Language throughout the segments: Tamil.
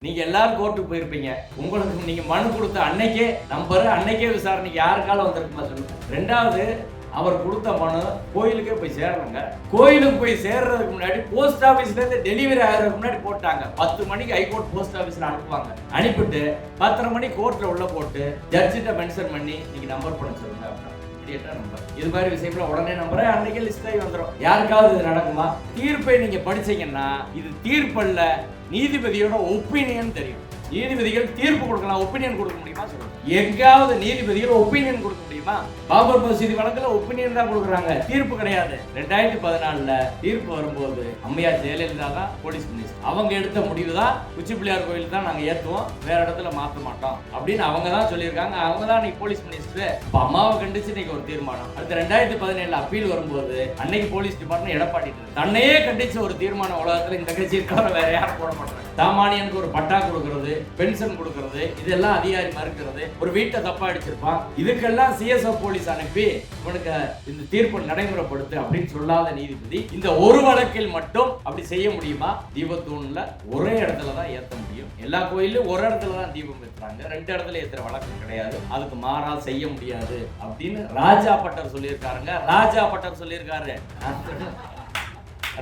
நீங்க எல்லாரும் கோர்ட்டுக்கு போயிருப்பீங்க. உங்களுக்கு நீங்க மனு கொடுத்த அன்னைக்கே விசாரணைக்கு யாருக்கால வந்திருக்குமா சொல்லுங்க. ரெண்டாவது, அவர் கொடுத்த மனு கோயிலுக்கே போய் சேரலங்க. கோயிலுக்கு போய் சேர்றதுக்கு முன்னாடி போஸ்ட் ஆபீஸ்ல இருந்து டெலிவரி ஆகிறதுக்கு முன்னாடி போட்டாங்க. 10 மணிக்கு ஹைகோர்ட் போஸ்ட் ஆபீஸ்ல அனுப்புவாங்க. அனுப்பிட்டு 10:30 மணி கோர்ட்ல உள்ள போட்டு ஜட்ஜிட்ட மென்ஷன் பண்ணி நீங்க நம்பர் பண்ண சொல்லுங்க. இது மாதிரி விஷயங்கள உடனே நம்புறேன், அன்னைக்கே லிஸ்ட் ஆகி வந்துடும். யாருக்காவது இது நடக்குமா? தீர்ப்பை நீங்க படிச்சீங்கன்னா இது தீர்ப்பல்ல, நீதிபதியோட ஒப்பீனியன் தெரியும். நீதிபதிகள் தீர்ப்பு கொடுக்கலாம், ஒப்பீனியன் கொடுக்க முடியுமா சொல்லுங்க. எங்காவது நீதிபதிகள் ஒப்பீனியன் கொடுக்க முடியுமா? பாபர் மசூதி வழக்குல ஒப்பீனியன் தான் கொடுக்குறாங்க, தீர்ப்பு கிடையாது. 2014 தீர்ப்பு வரும்போது அம்மையார் ஜெயலலிதா தான் போலீஸ் மினிஸ்டர். அவங்க எடுத்த முடிவு தான் உச்சி பிள்ளையார் கோயில் தான் நாங்க ஏத்துவோம், வேற இடத்துல மாற்ற மாட்டோம் அப்படின்னு அவங்க தான் சொல்லியிருக்காங்க. அவங்க தான் இன்னைக்கு போலீஸ் மினிஸ்டர். இப்ப அம்மாவை கண்டிச்சு இன்னைக்கு ஒரு தீர்மானம். அடுத்து 2017 அப்பீல் வரும்போது அன்னைக்கு போலீஸ் டிபார்ட்மெண்ட் எடப்பாடி தன்னையே கண்டிச்ச ஒரு தீர்மானம் உலகத்துல இந்த கட்சி இருக்காத வேற யாரும் போட மாட்டாங்க. சாமானியனுக்கு ஒரு பட்டா கொடுக்கறது, பென்ஷன் கொடுக்கறது, இதெல்லாம் அதிகாரி மறுக்கிறது. ஒரு வீட்டை தப்பா அடிச்சிருப்பான், இதுக்கெல்லாம் சிஎஸ்ஓ போலீஸ் அனுப்பி இவனுக்கு இந்த தீர்ப்பு நடைமுறைப்படுத்து அப்படின்னு சொல்லாத நீதிபதி இந்த ஒரு வழக்கில் மட்டும் அப்படி செய்ய முடியுமா? தீபத்தூண்ல ஒரே இடத்துல தான் ஏத்த முடியும். எல்லா கோயிலும் ஒரு இடத்துல தான் தீபம் ஏத்துறாங்க, 2 இடத்துல ஏத்துற வழக்கு கிடையாது. அதுக்கு மாறா செய்ய முடியாது அப்படின்னு ராஜா பட்டர் சொல்லியிருக்காருங்க. ராஜா பட்டர் சொல்லியிருக்காரு.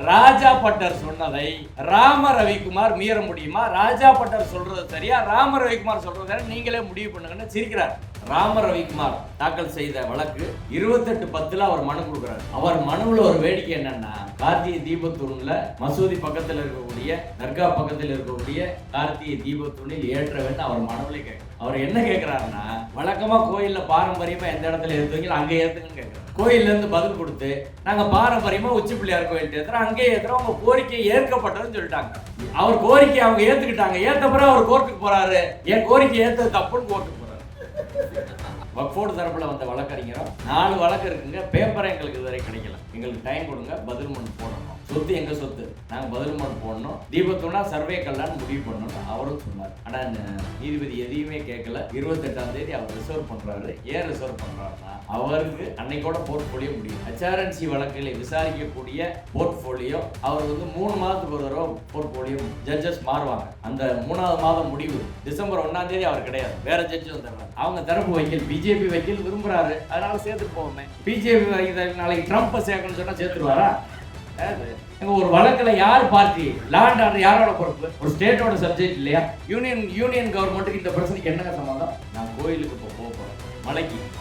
ராஜா பட்டர் சொன்னதை ராம ரவிக்குமார் மீற முடியுமா? ராஜா பட்டர் சொல்றது சரியா, ராம ரவிக்குமார் சொல்றது சரியா, நீங்களே முடிவு பண்ணுங்கன்னு சிரிக்கிறார். ராம ரவிக்குமார் தாக்கல் செய்த வழக்கு 28/10 அவர் மனு கொடுக்கிறார். அவர் மனுவில் ஒரு வேடிக்கை என்னன்னா, கார்த்திகை தீபத்தூண்ல மசூதி பக்கத்தில் இருக்கக்கூடிய, தர்கா பக்கத்தில் இருக்கக்கூடிய கார்த்திகை தீபத்தூணில் ஏற்ற வேண்டும் அவர் மனுவிலே கேட்க. அவர் என்ன கேட்கிறாருன்னா, வழக்கமா கோயில்ல பாரம்பரியமா எந்த இடத்துல ஏற்றுவீங்களோ அங்கே ஏத்துங்கன்னு கேட்கிறார். கோயில்ல இருந்து பதில் கொடுத்து நாங்க பாரம்பரியமா உச்சி பிள்ளையார் கோயில் ஏத்துறோம், அங்கே ஏத்துறோம், உங்க கோரிக்கை ஏற்கப்பட்டதுன்னு சொல்லிட்டாங்க. அவர் கோரிக்கை அவங்க ஏத்துக்கிட்டாங்க. ஏத்த பிறகு அவர் கோர்ட்டுக்கு போறாரு, என் கோரிக்கை ஏத்தது தப்புன்னு கோர்ட்டுக்கு போறாரு. வக்ஃபோர்டு தரப்புல வந்த வழக்கறிஞரும் 4 வழக்கு இருக்குங்க, பேப்பரை எங்களுக்கு இதுவரை கிடைக்கல, எங்களுக்கு டைம் கொடுங்க, பதில் மனு போடணும், சொத்து எங்க சொத்து, நாங்க பதில் மனு போடணும், தீபத்தூணா சர்வே கல்லான்னு முடிவு பண்ணணும் அவரும் சொன்னார். ஆனா நீதிபதி எதையுமே கேட்கல. 28ஆம் தேதி அவர் ரிசர்வ் பண்றாரு. ஏன் ரிசர்வ் பண்றாருன்னா, அவருக்கு அன்னைக்கோட போர்ட்போலியோ முடியும். HRNC வழக்கில் விசாரிக்கக்கூடிய போர்ட்போலியோ அவர் 3 மாதத்துக்கு ஒரு தடவை போர்ட்போலியோ ஜட்ஜஸ் மாறுவாங்க. அந்த 3ஆவது மாதம் முடிவு டிசம்பர் 1ஆம் தேதி அவர் கிடையாது, வேற ஜட்ஜ் வந்துடுறாரு. அவங்க தரப்பு வைக்கல் பிஜேபி வைக்கல் விரும்புறாரு, அதனால சேர்த்து போவோமே. பிஜேபி நாளைக்கு ட்ரம்ப் சேர்க்கணும்னு சொன்னா சேர்த்துருவாரா? ஒரு வழக்குல யார் பார்ட்டி, லாண்ட் ஆர்டர் யாரோட பொறுப்பு? ஒரு ஸ்டேட்டோட சப்ஜெக்ட் இல்லையா? யூனியன் கவர்மெண்ட்டுக்கு இந்த பிரச்சனைக்கு என்ன சம்பந்தம்? நான் கோயிலுக்கு இப்போ போக போறேன்,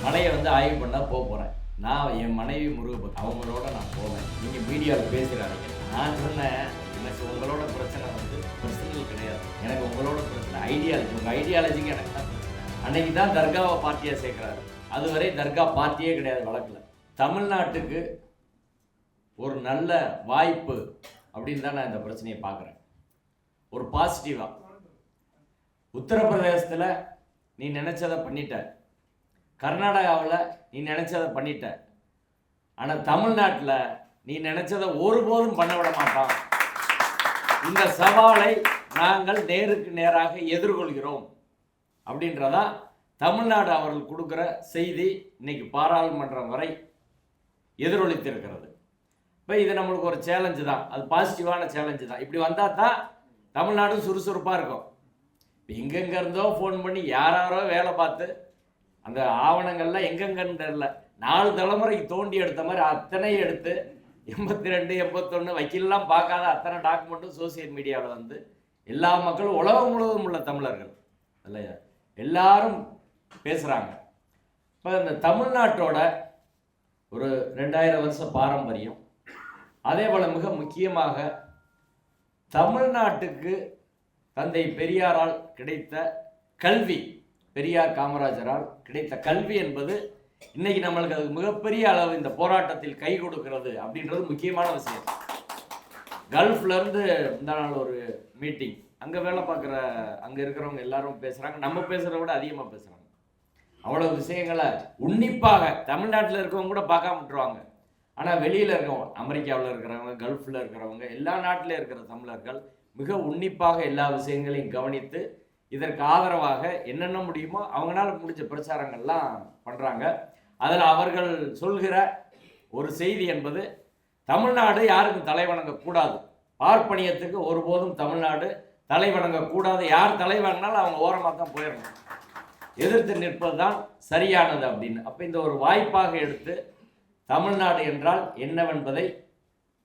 மலையை ஆய்வு பண்ணா போக போறேன். நான் என் மனைவி முருகபக்தி அவங்களோட நான் போவேன். நீங்க மீடியாவில் பேசுறாங்க. நான் சொன்னேன், எனக்கு உங்களோட பிரச்சனை பர்சனல் கிடையாது, எனக்கு உங்களோட பிரச்சனை ஐடியாலஜி. உங்க ஐடியாலஜிக்கு எனக்கு தான் பிரச்சனை. அன்னைக்கு தான் தர்காவை பார்ட்டியா சேர்க்கிறாரு. அதுவரை தர்கா பார்ட்டியே கிடையாது வழக்குல. தமிழ்நாட்டுக்கு ஒரு நல்ல வாய்ப்பு அப்படின்னு தான் நான் இந்த பிரச்சனையை பார்க்குறேன். ஒரு பாசிட்டிவா, உத்தரப்பிரதேசத்தில் நீ நினைச்சதை பண்ணிட்ட, கர்நாடகாவில் நீ நினைச்சதை பண்ணிட்ட, ஆனால் தமிழ்நாட்டில் நீ நினைச்சதை ஒருபோதும் பண்ண விட மாட்டோம். இந்த சவாலை நாங்கள் நேருக்கு நேராக எதிர்கொள்கிறோம் அப்படின்றதா தமிழ்நாடு அவர்கள் கொடுக்குற செய்தி இன்னைக்கு பாராளுமன்றம் வரை எதிரொலித்திருக்கிறது. இப்போ இது நம்மளுக்கு ஒரு சேலஞ்சு தான், அது பாசிட்டிவான சேலஞ்சு தான். இப்படி வந்தால் தான் தமிழ்நாடும் சுறுசுறுப்பாக இருக்கும். எங்கெங்க இருந்தோ ஃபோன் பண்ணி யாரோ வேலை பார்த்து அந்த ஆவணங்கள்லாம் எங்கெங்கன்னு தெரியல, 4 தலைமுறைக்கு தோண்டி எடுத்த மாதிரி அத்தனை எடுத்து 82, 81 வக்கீல்லாம் பார்க்காத அத்தனை டாக்குமெண்ட்டும் சோசியல் மீடியாவில் எல்லா மக்களும் உலகம் முழுவதும் உள்ள தமிழர்கள் இல்லையா எல்லாரும் பேசுகிறாங்க. இப்போ இந்த தமிழ்நாட்டோட ஒரு 2000 வருஷ பாரம்பரியம், அதே போல் மிக முக்கியமாக தமிழ்நாட்டுக்கு தந்தை பெரியாரால் கிடைத்த கல்வி, பெரியார் காமராஜரால் கிடைத்த கல்வி என்பது இன்னைக்கு நம்மளுக்கு அது மிகப்பெரிய அளவு இந்த போராட்டத்தில் கை கொடுக்கிறது அப்படின்றது முக்கியமான விஷயம். கல்ஃப்ல இருந்து இந்த நாள் ஒரு மீட்டிங், அங்கே வேலை பார்க்குற அங்கே இருக்கிறவங்க எல்லாரும் பேசுகிறாங்க, நம்ம பேசுகிறத விட அதிகமாக பேசுகிறாங்க. அவ்வளோ விஷயங்களை உன்னிப்பாக தமிழ்நாட்டில் இருக்கவங்க கூட பார்க்காம விட்டுருவாங்க. ஆனால் வெளியில் இருக்கவங்க, அமெரிக்காவில் இருக்கிறவங்க, கல்ஃபில் இருக்கிறவங்க, எல்லா நாட்டில் இருக்கிற தமிழர்கள் மிக உன்னிப்பாக எல்லா விஷயங்களையும் கவனித்து இதற்கு ஆதரவாக என்னென்ன முடியுமோ அவங்களால முடிஞ்ச பிரச்சாரங்கள்லாம் பண்ணுறாங்க. அதில் அவர்கள் சொல்கிற ஒரு செய்தி என்பது, தமிழ்நாடு யாருக்கும் தலை வணங்கக்கூடாது, பார்ப்பனியத்துக்கு ஒருபோதும் தமிழ்நாடு தலை வணங்கக்கூடாது. யார் தலை வணங்கினாலும் அவங்க ஓரமாக தான் போயிடணும். எதிர்த்து நிற்பது தான் சரியானது அப்படின்னு. அப்போ இந்த ஒரு வாய்ப்பாக எடுத்து தமிழ்நாடு என்றால் என்னவென்பதை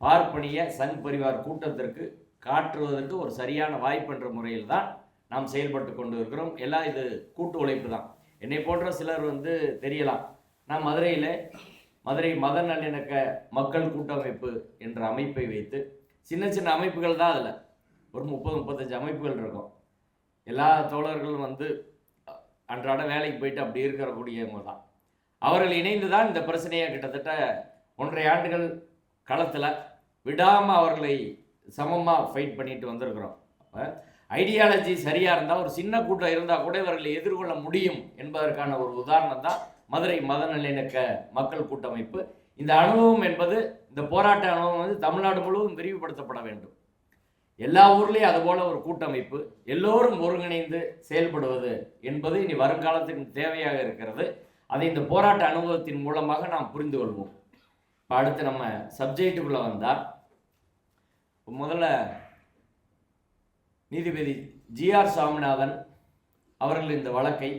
பார்ப்பனிய சங் பரிவார் கூட்டத்திற்கு காட்டுவதற்கு ஒரு சரியான வாய்ப்பு என்ற முறையில் தான் நாம் செயல்பட்டு கொண்டு இருக்கிறோம். எல்லாம் இது கூட்டு உழைப்பு தான். என்னை போன்ற சிலர் தெரியலாம். நான் மதுரை மத நல்லிணக்க மக்கள் கூட்டமைப்பு என்ற அமைப்பை வைத்து சின்ன சின்ன அமைப்புகள் தான், அதில் ஒரு 30-35 அமைப்புகள் இருக்கும். எல்லா தோழர்களும் அன்றாட வேலைக்கு போயிட்டு அப்படி இருக்கிறக்கூடியவங்க தான். அவர்கள் இணைந்து தான் இந்த பிரச்சனையை கிட்டத்தட்ட 1.5 ஆண்டுகள் களத்தில் விடாமல் அவர்களை சமமாக ஃபைட் பண்ணிட்டு வந்திருக்கிறோம். அப்போ ஐடியாலஜி சரியாக இருந்தால், ஒரு சின்ன கூட்டம் இருந்தால் கூட இவர்களை எதிர்கொள்ள முடியும் என்பதற்கான ஒரு உதாரணம் தான் மதுரை மத நல்லிணக்க மக்கள் கூட்டமைப்பு. இந்த அனுபவம் என்பது, இந்த போராட்ட அனுபவம் தமிழ்நாடு முழுவதும் விரிவுபடுத்தப்பட வேண்டும். எல்லா ஊர்லேயும் அதுபோல ஒரு கூட்டமைப்பு எல்லோரும் ஒருங்கிணைந்து செயல்படுவது என்பது இனி வருங்காலத்தின் தேவையாக இருக்கிறது. அதை இந்த போராட்ட அனுபவத்தின் மூலமாக நாம் புரிந்து கொள்வோம். இப்போ அடுத்து நம்ம சப்ஜெக்டுக்குள்ளே வந்தால், முதல்ல நீதிபதி ஜிஆர் சாமிநாதன் அவர்கள் இந்த வழக்கை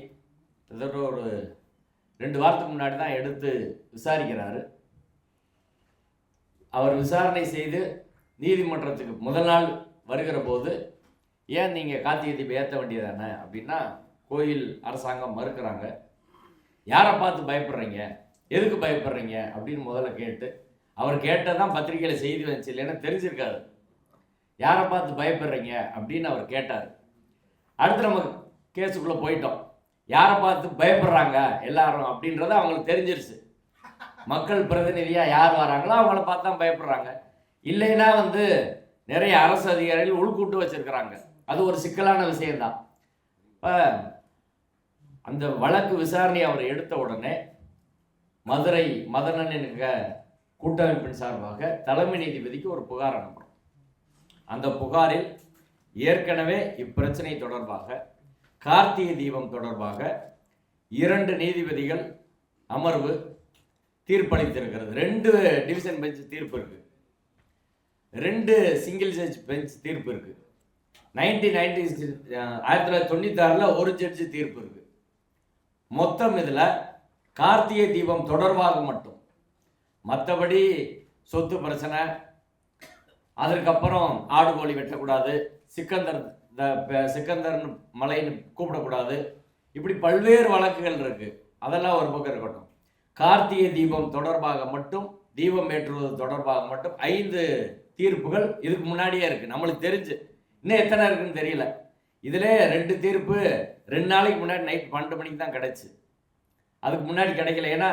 ஒரு 2 வாரத்துக்கு முன்னாடி தான் எடுத்து விசாரிக்கிறாரு. அவர் விசாரணை செய்து நீதிமன்றத்துக்கு முதல் நாள் வருகிற போது, ஏன் நீங்கள் கார்த்திகை தீபம் ஏற்ற வேண்டியதானே அப்படின்னா, கோயில் அரசாங்கம் மறுக்கிறாங்க. யாரை பார்த்து பயப்படுறீங்க, எதுக்கு பயப்படுறீங்க அப்படின்னு முதல்ல கேட்டு, அவர் கேட்டதான் பத்திரிகையில் செய்தி வந்துச்சு, இல்லைன்னா தெரிஞ்சிருக்காரு. யாரை பார்த்து பயப்படுறீங்க அப்படின்னு அவர் கேட்டார். அடுத்து நம்ம கேஸுக்குள்ளே போயிட்டோம். யாரை பார்த்து பயப்படுறாங்க எல்லாரும் அப்படின்றத அவங்களுக்கு தெரிஞ்சிருச்சு. மக்கள் பிரதிநிதியாக யார் வராங்களோ அவங்கள பார்த்து தான் பயப்படுறாங்க. இல்லைன்னா நிறைய அரசு அதிகாரிகள் உள்கூட்டு வச்சிருக்கிறாங்க. அது ஒரு சிக்கலான விஷயம்தான். இப்போ அந்த வழக்கு விசாரணை அவர் எடுத்த உடனே மதுரை மத நல்லிணக்க கூட்டமைப்பின் சார்பாக தலைமை நீதிபதிக்கு ஒரு புகார் அனுப்புகிறோம். அந்த புகாரில் ஏற்கனவே இப்பிரச்சனை தொடர்பாக, கார்த்திகை தீபம் தொடர்பாக 2 நீதிபதிகள் அமர்வு தீர்ப்பளித்திருக்கிறது. 2 டிவிஷன் பெஞ்ச் தீர்ப்பு இருக்கு, 2 சிங்கிள் ஜட்ஜ் பெஞ்ச் தீர்ப்பு இருக்கு. 1996 ஒரு ஜட்ஜு தீர்ப்பு இருக்கு. மொத்தம் இதில் கார்த்திகை தீபம் தொடர்பாக மட்டும், மற்றபடி சொத்து பிரச்சனை, அதற்கப்புறம் ஆடு கோழி வெட்டக்கூடாது, சிக்கந்தர் மலைன்னு கூப்பிடக்கூடாது, இப்படி பல்வேறு வழக்குகள் இருக்கு. அதெல்லாம் ஒரு பக்கம் இருக்கட்டும். கார்த்திகை தீபம் தொடர்பாக மட்டும், தீபம் ஏற்றுவது தொடர்பாக மட்டும் 5 தீர்ப்புகள் இதுக்கு முன்னாடியே இருக்கு. நம்மளுக்கு தெரிஞ்சு இன்னும் எத்தனை இருக்குன்னு தெரியல. இதில் 2 தீர்ப்பு 2 நாளைக்கு முன்னாடி நைட் 12 மணிக்கு தான் கிடைச்சு. அதுக்கு முன்னாடி கிடைக்கல. ஏன்னா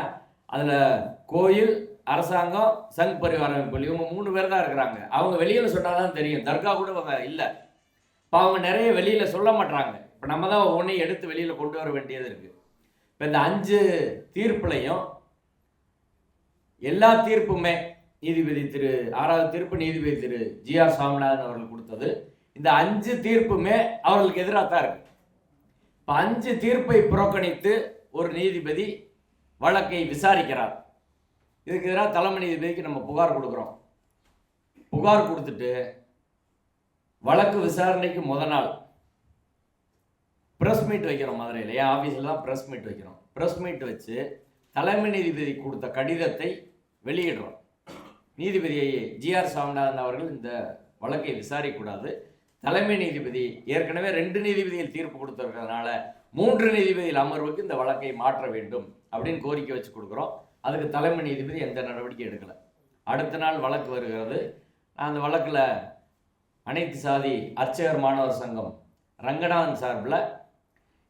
அதில் கோயில், அரசாங்கம், சங் பரிவார அமைப்பு, இவங்க 3 பேர் தான் இருக்கிறாங்க. அவங்க வெளியில் சொன்னால் தான் தெரியும். தர்கா கூட இல்லை. இப்போ அவங்க நிறைய வெளியில் சொல்ல மாட்டாங்க. இப்போ நம்ம தான் ஒவ்வொன்றையும் எடுத்து வெளியில் கொண்டு வர வேண்டியது இருக்குது. இப்போ இந்த 5 தீர்ப்புலையும் எல்லா தீர்ப்புமே நீதிபதி 6வது தீர்ப்பு நீதிபதி ஜிஆர் சாமிநாதன் அவர்கள் கொடுத்தது. இந்த 5 தீர்ப்புமே அவர்களுக்கு எதிராக தான் இருக்கு. இப்போ 5 தீர்ப்பை புறக்கணித்து ஒரு நீதிபதி வழக்கை விசாரிக்கிறார். இதுக்கு எதிராக தலைமை நீதிபதிக்கு நம்ம புகார் கொடுக்குறோம். புகார் கொடுத்துட்டு வழக்கு விசாரணைக்கு முதல் நாள் ப்ரெஸ் மீட் வைக்கிறோம். மதுரையில் என் ஆஃபீஸில் தான் ப்ரெஸ் மீட் வைக்கிறோம். ப்ரெஸ் மீட் வச்சு தலைமை நீதிபதி கொடுத்த கடிதத்தை வெளியிடுறோம். நீதிபதி ஜிஆர் சாமிநாதன் அவர்கள் இந்த வழக்கை விசாரிக்கக்கூடாது, தலைமை நீதிபதி ஏற்கனவே 2 நீதிபதிகள் தீர்ப்பு கொடுத்துருக்கிறதுனால 3 நீதிபதிகள் அமர்வுக்கு இந்த வழக்கை மாற்ற வேண்டும் அப்படின்னு கோரிக்கை வச்சு கொடுக்குறோம். அதுக்கு தலைமை நீதிபதி எந்த நடவடிக்கை எடுக்கலை. அடுத்த நாள் வழக்கு வருகிறது. அந்த வழக்கில் அனைத்து சாதி அர்ச்சகர் மாணவர் சங்கம் ரங்கநாதன் சார்பில்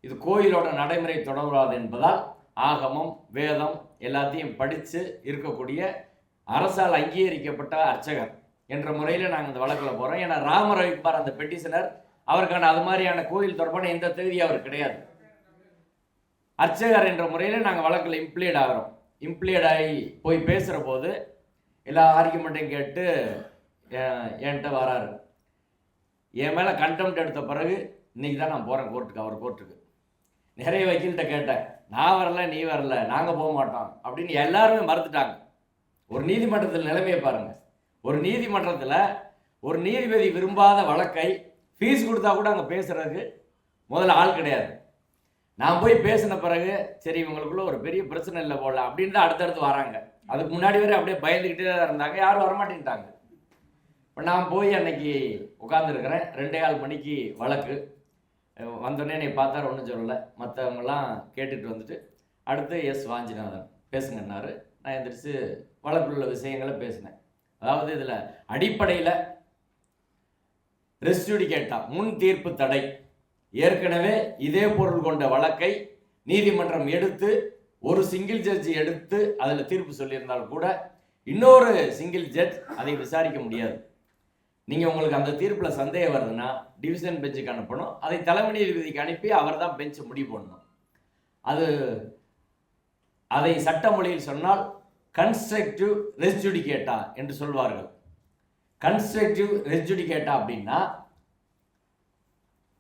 இது கோயிலோட நடைமுறை தொடராது என்பதால் ஆகமம், வேதம் எல்லாத்தையும் படித்து இருக்கக்கூடிய அரசால் அங்கீகரிக்கப்பட்ட அர்ச்சகர் என்ற முறையில் நாங்கள் இந்த வழக்கில் போகிறோம். ஏன்னா ராமர் ரவிக்குமார் அந்த பெட்டிஷனர், அவருக்கான அது மாதிரியான கோயில் தொடர்பான எந்த தேதி அவர் கிடையாது. அர்ச்சகர் என்ற முறையில் நாங்கள் வழக்கில் இம்ப்ளீட் ஆகிறோம். இம்ப்ளீட் ஆகி போய் பேசுகிற போது எல்லா ஆர்கியூமெண்ட்டையும் கேட்டு என்கிட்ட வராரு. என் மேலே கண்டெம்ட் எடுத்த பிறகு இன்றைக்கி தான் நான் போகிறேன் கோர்ட்டுக்கு, அவர் கோர்ட்டுக்கு. நிறைய வக்கீல்கிட்ட கேட்டேன், நான் வரல, நீ வரல, நாங்கள் போக மாட்டோம் அப்படின்னு எல்லாருமே மறுத்துட்டாங்க. ஒரு நீதிமன்றத்தில் நிலைமையை பாருங்கள். ஒரு நீதிமன்றத்தில் ஒரு நீதிபதி விரும்பாத வழக்கை ஃபீஸ் கொடுத்தா கூட அங்கே பேசுகிறதுக்கு முதல்ல ஆள் கிடையாது. நான் போய் பேசின பிறகு சரி இவங்களுக்குள்ள ஒரு பெரிய பிரச்சனை இல்லை போல அப்படின்னு தான் அடுத்தடுத்து வராங்க. அதுக்கு முன்னாடி வரை அப்படியே பயந்துக்கிட்டே தான் இருந்தாங்க, யாரும் வரமாட்டேன்ட்டாங்க. இப்போ நான் போய் அன்னைக்கு உட்காந்துருக்கிறேன், 2:15 மணிக்கு வழக்கு வந்தோடனே என்னை பார்த்தாரு, ஒன்றும் சொல்லலை. மற்றவங்கெல்லாம் கேட்டுட்டு வந்துட்டு அடுத்து எஸ் வாஞ்சிநாதன் பேசுங்கன்னாரு. நான் எந்திரிச்சு வழக்கில் உள்ள விஷயங்களை பேசினேன். அதாவது இதில் அடிப்படையில் ரெஸ் ஜுடிகேட்டா முன் தீர்ப்பு தடை, ஏற்கனவே இதே பொருள் கொண்ட வழக்கை நீதிமன்றம் எடுத்து ஒரு சிங்கிள் ஜட்ஜ் எடுத்து அதில் தீர்ப்பு சொல்லியிருந்தால் கூட இன்னொரு சிங்கிள் ஜட்ஜ் அதை விசாரிக்க முடியாது. நீங்கள் உங்களுக்கு அந்த தீர்ப்பில் சந்தேகம் வருதுன்னா டிவிஷன் பெஞ்சுக்கு அனுப்பணும், அதை தலைமை நீதிபதிக்கு அனுப்பி அவர் தான் பெஞ்ச் முடிவு பண்ணணும். அதை சட்ட மொழியில் சொன்னால் கன்ஸ்ட்ரக்டிவ் ரெஸ் ஜுடிகேட்டா என்று சொல்வார்கள். கன்ஸ்ட்ரக்டிவ் ரெஸ் ஜுடிகேட்டா அப்படின்னா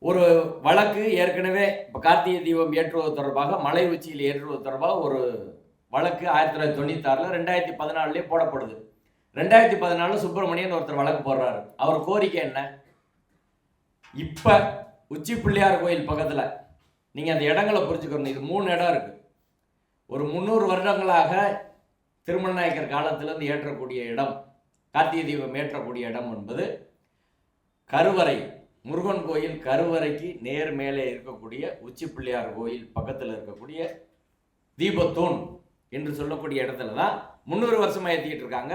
ஒரு வழக்கு ஏற்கனவே இப்போ கார்த்திகை தீபம் ஏற்றுவது தொடர்பாக, மலை உச்சியில் ஏற்றுவது தொடர்பாக ஒரு வழக்கு 1996 2014 போடப்படுது. 2014 சுப்பிரமணியன் ஒருத்தர் வழக்கு போடுறாரு. அவர் கோரிக்கை என்ன? இப்போ உச்சி பிள்ளையார் கோயில் பக்கத்தில் நீங்கள் அந்த இடங்களை புரிஞ்சுக்கணும். இது 3 இடம் இருக்குது. ஒரு 300 வருடங்களாக திருமண நாயக்கர் காலத்திலிருந்து ஏற்றக்கூடிய இடம், கார்த்திகை தீபம் ஏற்றக்கூடிய இடம் என்பது கருவறை, முருகன் கோயில் கருவறைக்கு நேர் மேலே இருக்கக்கூடிய உச்சி பிள்ளையார் கோயில் பக்கத்தில் இருக்கக்கூடிய தீபத்தூண் என்று சொல்லக்கூடிய இடத்துல தான் 300 வருஷமாக ஏற்றிக்கிட்டு இருக்காங்க.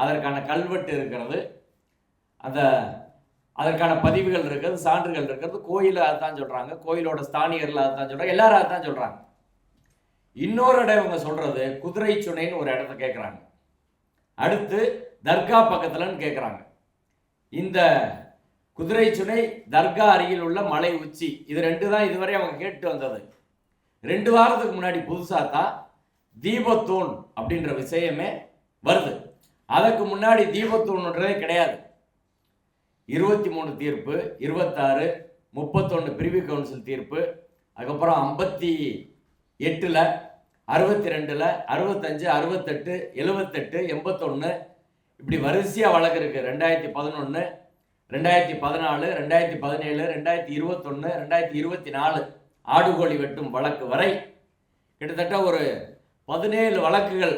அதற்கான கல்வெட்டு இருக்கிறது, அதற்கான பதிவுகள் இருக்கிறது, சான்றுகள் இருக்கிறது. கோயில் அதுதான் சொல்கிறாங்க, கோயிலோட ஸ்தானிகர்கள் அதுதான் சொல்கிறாங்க, எல்லாரும் அதுதான் சொல்கிறாங்க. இன்னொரு இடம் இவங்க சொல்கிறது குதிரை சுனைன்னு ஒரு இடத்த கேட்குறாங்க. அடுத்து தர்கா பக்கத்துலன்னு கேட்குறாங்க. இந்த குதிரை சுனை தர்கா அருகில் உள்ள மலை உச்சி, இது 2 தான் இதுவரை அவங்க கேட்டு வந்தது. 2 வாரத்துக்கு முன்னாடி புதுசாக தான் தீபத்தூண் அப்படின்ற விஷயமே வருது. அதுக்கு முன்னாடி தீபத்தூண்ன்றதே கிடையாது. 23 தீர்ப்பு, 26, 31 பிரிவி கவுன்சில் தீர்ப்பு, அதுக்கப்புறம் 58, 62, 65, 68, 78, 81 இப்படி வரிசையாக வழக்கு இருக்குது. 2011, 2014, 2017, 2021, 2024 ஆடுகோழி வெட்டும் வழக்கு வரை கிட்டத்தட்ட ஒரு 17 வழக்குகள்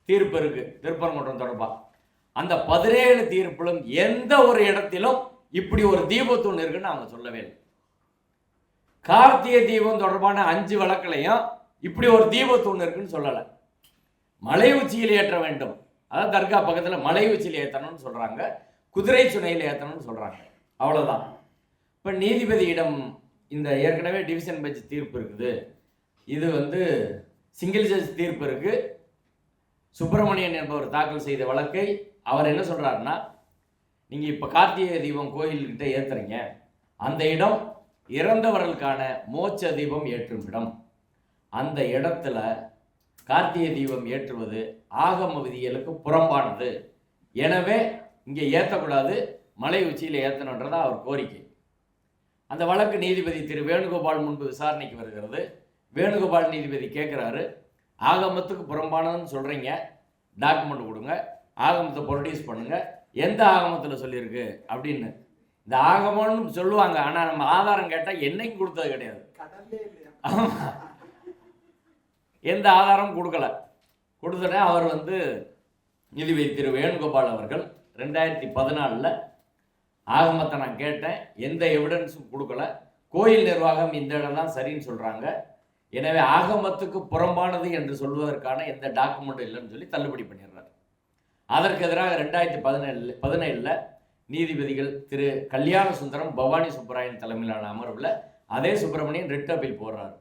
தீர்ப்பு இருக்கு திருப்பரங்குன்றம் தொடர்பாக. அந்த 17 தீர்ப்பிலும் எந்த ஒரு இடத்திலும் இப்படி ஒரு தீபத்தூண் இருக்குன்னு அவங்க சொல்லவே இல்லை. கார்த்திகை தீபம் தொடர்பான 5 வழக்குலையும் இப்படி ஒரு தீபத்தூண் இருக்குன்னு சொல்லலை. மலை உச்சியில் ஏற்ற வேண்டும், அதாவது தர்கா பக்கத்தில் மலை உச்சியில் ஏற்றணும்னு சொல்கிறாங்க, குதிரை சுனையில் ஏற்றணும்னு சொல்கிறாங்க, அவ்வளோதான். இப்போ நீதிபதியிடம் இந்த ஏற்கனவே டிவிஷன் பெஞ்ச் தீர்ப்பு இருக்குது, இது சிங்கிள் ஜட்ஜ் தீர்ப்பு இருக்குது. சுப்பிரமணியன் என்பவர் தாக்கல் செய்த வழக்கை அவர் என்ன சொல்கிறாருன்னா, நீங்கள் இப்போ கார்த்திகை தீபம் கோயில்கிட்ட ஏற்றுறீங்க, அந்த இடம் இறந்தவர்களுக்கான மோட்ச தீபம் ஏற்றும் இடம். அந்த இடத்துல கார்த்திகை தீபம் ஏற்றுவது ஆகம விதிகளுக்கு புறம்பானது, எனவே இங்கே ஏற்றக்கூடாது, மலை உச்சியில் ஏற்றணுன்றதா அவர் கோரிக்கை. அந்த வழக்கு நீதிபதி திரு வேணுகோபால் முன்பு விசாரணைக்கு வருகிறது. வேணுகோபால் நீதிபதி கேட்குறாரு, ஆகமத்துக்கு புறம்பானதுன்னு சொல்கிறீங்க, டாக்குமெண்ட் கொடுங்க, ஆகமத்தை ப்ரொடியூஸ் பண்ணுங்கள், எந்த ஆகமத்தில் சொல்லியிருக்கு அப்படின்னு. இந்த ஆகமம்னு சொல்லுவாங்க, ஆனால் நம்ம ஆதாரம் கேட்டால் என்னைக்கு கொடுத்தது கிடையாது. ஆமாம், எந்த ஆதாரமும் கொடுக்கல. கொடுத்தோடனே அவர் நீதிபதி திரு வேணுகோபால் அவர்கள் 2014 ஆகமத்தை நான் கேட்டேன், எந்த எவிடன்ஸும் கொடுக்கல, கோயில் நிர்வாகம் இந்த இடம் தான் சரின்னு சொல்கிறாங்க, எனவே ஆகமத்துக்கு புறம்பானது என்று சொல்வதற்கான எந்த டாக்குமெண்ட்டும் இல்லைன்னு சொல்லி தள்ளுபடி பண்ணிடுறாரு. அதற்கு எதிராக 2017 நீதிபதிகள் திரு கல்யாண சுந்தரம், பவானி சுப்பராயன் தலைமையிலான அமர்வில் அதே சுப்பிரமணியன் ரிட் அப்பீல் போடுறாரு.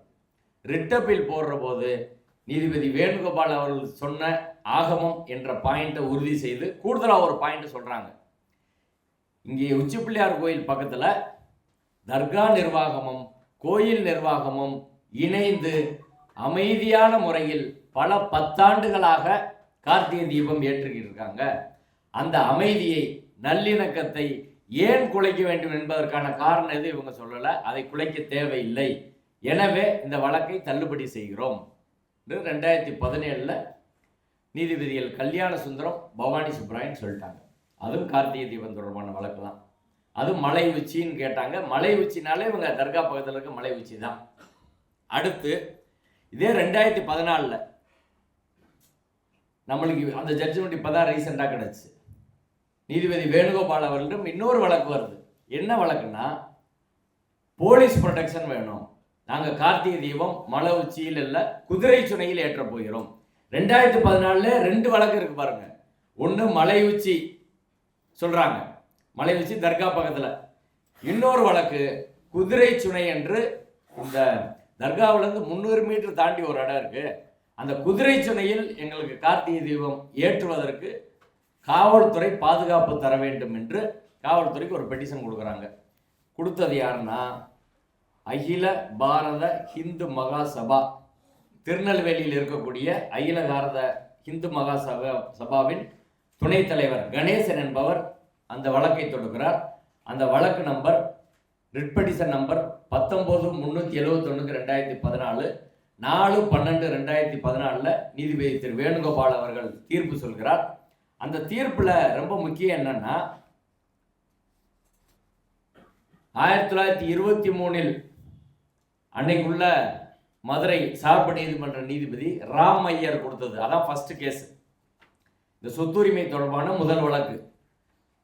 ரிட் அப்பீல் போடுற போது நீதிபதி வேணுகோபால் அவர்கள் சொன்ன ஆகமம் என்ற பாயிண்ட்டை உறுதி செய்து கூடுதலாக ஒரு பாயிண்ட் சொல்கிறாங்க. இங்கே உச்சி பிள்ளையார் கோயில் பக்கத்தில் தர்கா நிர்வாகமும் கோயில் நிர்வாகமும் இணைந்து அமைதியான முறையில் பல 10 ஆண்டுகளாக கார்த்திகை தீபம் ஏற்றுக்கிட்டு இருக்காங்க. அந்த அமைதியை, நல்லிணக்கத்தை ஏன் குலைக்க வேண்டும் என்பதற்கான காரணம் எது இவங்க சொல்லலை, அதை குலைக்க தேவையில்லை, எனவே இந்த வழக்கை தள்ளுபடி செய்கிறோம் என்று 2017 நீதிபதிகள் கல்யாண சுந்தரம், பவானி சுப்பராயன் சொல்லிட்டாங்க. அதுவும் கார்த்திகை தீபம் தொடர்பான வழக்கு தான். அது மலை உச்சின்னு கேட்டாங்க. மலை உச்சினாலே இவங்க தர்கா பக்கத்தில் இருக்க மலை உச்சி தான். அடுத்து இதே 2014 நம்மளுக்கு அந்த ஜட்ஜ்மெண்ட் இப்போதான் ரீசெண்டாக கிடச்சி. நீதிபதி வேணுகோபால் அவர்களிடம் இன்னொரு வழக்கு வருது. என்ன வழக்குன்னா, போலீஸ் ப்ரொடெக்ஷன் வேணும், நாங்கள் கார்த்திகை தீபம் மலை உச்சியில் இல்லை குதிரை சுனையில் ஏற்ற போகிறோம். 2014 2 வழக்கு இருக்கு பாருங்க. ஒன்று மலை உச்சி சொல்றாங்க, மலை உச்சி தர்கா பக்கத்தில். இன்னொரு வழக்கு குதிரை சுனை என்று இந்த தர்காவிலேருந்து 300 மீட்டர் தாண்டி ஒரு இடம் இருக்கு, அந்த குதிரை சுனையில் எங்களுக்கு கார்த்திகை தீபம் ஏற்றுவதற்கு காவல்துறை பாதுகாப்பு தர வேண்டும் என்று காவல்துறைக்கு ஒரு பெட்டிஷன் கொடுக்குறாங்க. கொடுத்தது யாருன்னா அகில பாரத ஹிந்து மகாசபா, திருநெல்வேலியில் இருக்கக்கூடிய அகில பாரத ஹிந்து மகாசபாவின் துணைத் தலைவர் கணேசன் என்பவர் அந்த வழக்கை தொடுக்கிறார். அந்த வழக்கு நம்பர் ரிட் பெட்டிஷன் நம்பர் 19-371/2014, 4/12/2014 நீதிபதி திரு வேணுகோபால் அவர்கள் தீர்ப்பு சொல்கிறார். அந்த தீர்ப்புல ரொம்ப முக்கியம் என்னன்னா, 1923 அன்னைக்குள்ள மதுரை சார்பு நீதிமன்ற நீதிபதி ராம் ஐயர் கொடுத்தது, அதான் ஃபர்ஸ்ட் கேஸ். இந்த சொத்துரிமை தொடர்பான முதல் வழக்கு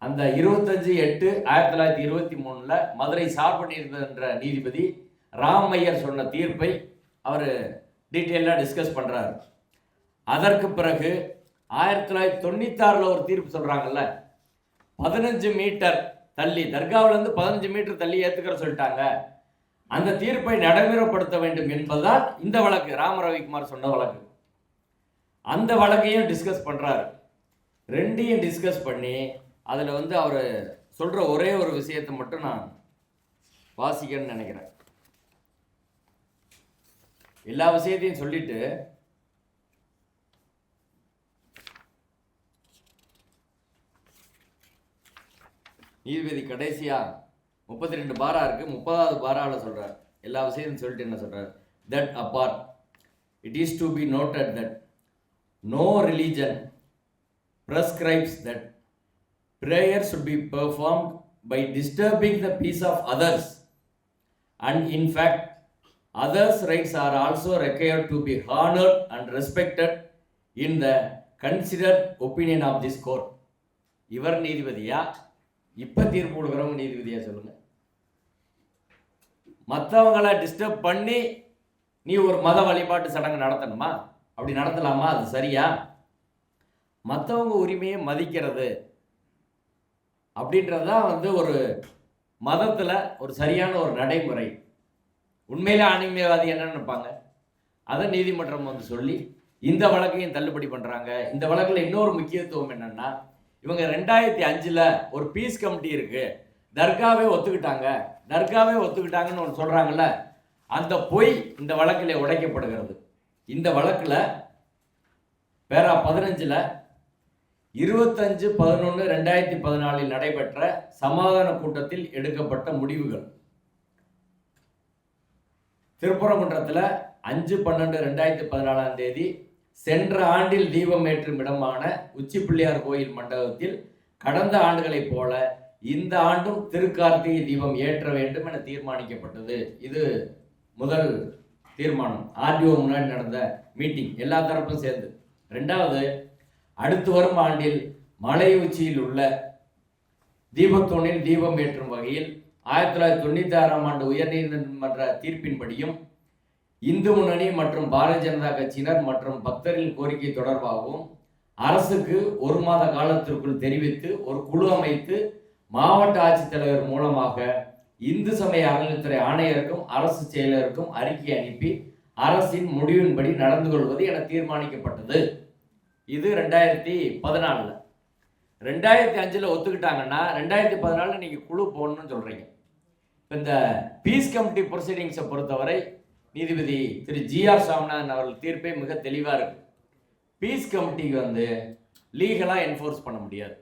அந்த 25/8/1923 மதுரை சார்பு நீதிமன்ற நீதிபதி ராம் ஐயர் சொன்ன தீர்ப்பை அவர் டீட்டெயிலாக டிஸ்கஸ் பண்றாரு. அதற்கு பிறகு 1996 ஒரு தீர்ப்பு சொல்றாங்கல்ல, 15 மீட்டர் தள்ளி தர்காவிலிருந்து 15 மீட்டர் தள்ளி ஏத்துக்கிற சொல்லிட்டாங்க. அந்த தீர்ப்பை நடைமுறைப்படுத்த வேண்டும் என்பதுதான் இந்த வழக்கு, ராம ரவிக்குமார் சொன்ன வழக்கு. அந்த வழக்கையும் டிஸ்கஸ் பண்றாரு. ரெண்டையும் டிஸ்கஸ் பண்ணி அதில் அவர் சொல்ற ஒரே ஒரு விஷயத்தை மட்டும் நான் வாசிக்கணும்னு நினைக்கிறேன். எல்லா விஷயத்தையும் சொல்லிட்டு நீதிபதி கடைசியா 32 பாரா இருக்கு, 30வது பாரால சொல்றார். எல்லா விஷயத்தையும் சொல்லிட்டு என்ன சொல்றார், that apart it is to be noted that no religion prescribes that prayer should be performed by disturbing the peace of others, and in fact others' rights are also required to be honored and respected in the considered opinion of this court. இவர் நீதிபதியா, இப்ப தீர்ப்பு கொடுக்குறவங்க நீதிபதியா சொல்லுங்க? மற்றவங்களை டிஸ்டர்ப் பண்ணி நீ ஒரு மத வழிபாட்டு சடங்கு நடத்தணுமா? அப்படி நடத்தலாமா? அது சரியா? மற்றவங்க உரிமையை மதிக்கிறது அப்படின்றதுதான் ஒரு மதத்துல ஒரு சரியான ஒரு நடைமுறை. உண்மையிலே ஆன்மீகவாதி என்ன நினைப்பாங்க, அதை நீதிமன்றம் சொல்லி இந்த வழக்கையும் தள்ளுபடி பண்றாங்க. இந்த வழக்குல இன்னொரு முக்கியத்துவம் என்னன்னா, இவங்க 2005 ஒரு பீஸ் கமிட்டி இருக்கு, தர்காவே ஒத்துக்கிட்டாங்கன்னு ஒன்று சொல்றாங்கல்ல, அந்த பொய் இந்த வழக்கில் உடைக்கப்படுகிறது. இந்த வழக்குல பேரா 15 25/11/2014 நடைபெற்ற சமாதான கூட்டத்தில் எடுக்கப்பட்ட முடிவுகள். திருப்பரங்குன்றத்தில் 5/12/2014 சென்ற ஆண்டில் தீபம் ஏற்றும் இடமான உச்சி பிள்ளையார் கோயில் மண்டபத்தில் கடந்த ஆண்டுகளைப் போல இந்த ஆண்டும் திருக்கார்த்திகை தீபம் ஏற்ற வேண்டும் என தீர்மானிக்கப்பட்டது. இது முதல் தீர்மானம், ஆர்டிஓ முன்னாடி நடந்த மீட்டிங், எல்லா தரப்பும் சேர்ந்து. ரெண்டாவது, அடுத்து வரும் ஆண்டில் மலை உச்சியில் உள்ள தீபத்தூணில் தீபம் ஏற்றும் வகையில் 1996 உயர்நீதிமன்ற தீர்ப்பின்படியும் இந்து முன்னணி மற்றும் பாரதிய ஜனதா கட்சியினர் மற்றும் பக்தர்களின் கோரிக்கை தொடர்பாகவும் அரசுக்கு 1 மாத காலத்திற்குள் தெரிவித்து ஒரு குழு அமைத்து மாவட்ட ஆட்சித்தலைவர் மூலமாக இந்து சமய அறநிலையத்துறை ஆணையருக்கும் அரசு செயலருக்கும் அறிக்கை அனுப்பி அரசின் முடிவின்படி நடந்து கொள்வது என தீர்மானிக்கப்பட்டது. இது 2014. 2005 ஒத்துக்கிட்டாங்கன்னா 2014 நீங்க குழு போடணும்னு சொல்றீங்க. இந்த பீஸ் கமிட்டி ப்ரொசீடிங்ஸை பொறுத்தவரை நீதிபதி திரு GR சாமிநாதன் அவர்கள் தீர்ப்பே மிக தெளிவா இருக்கு. பீஸ் கமிட்டிக்கு லீகலா என்ஃபோர்ஸ் பண்ண முடியாது.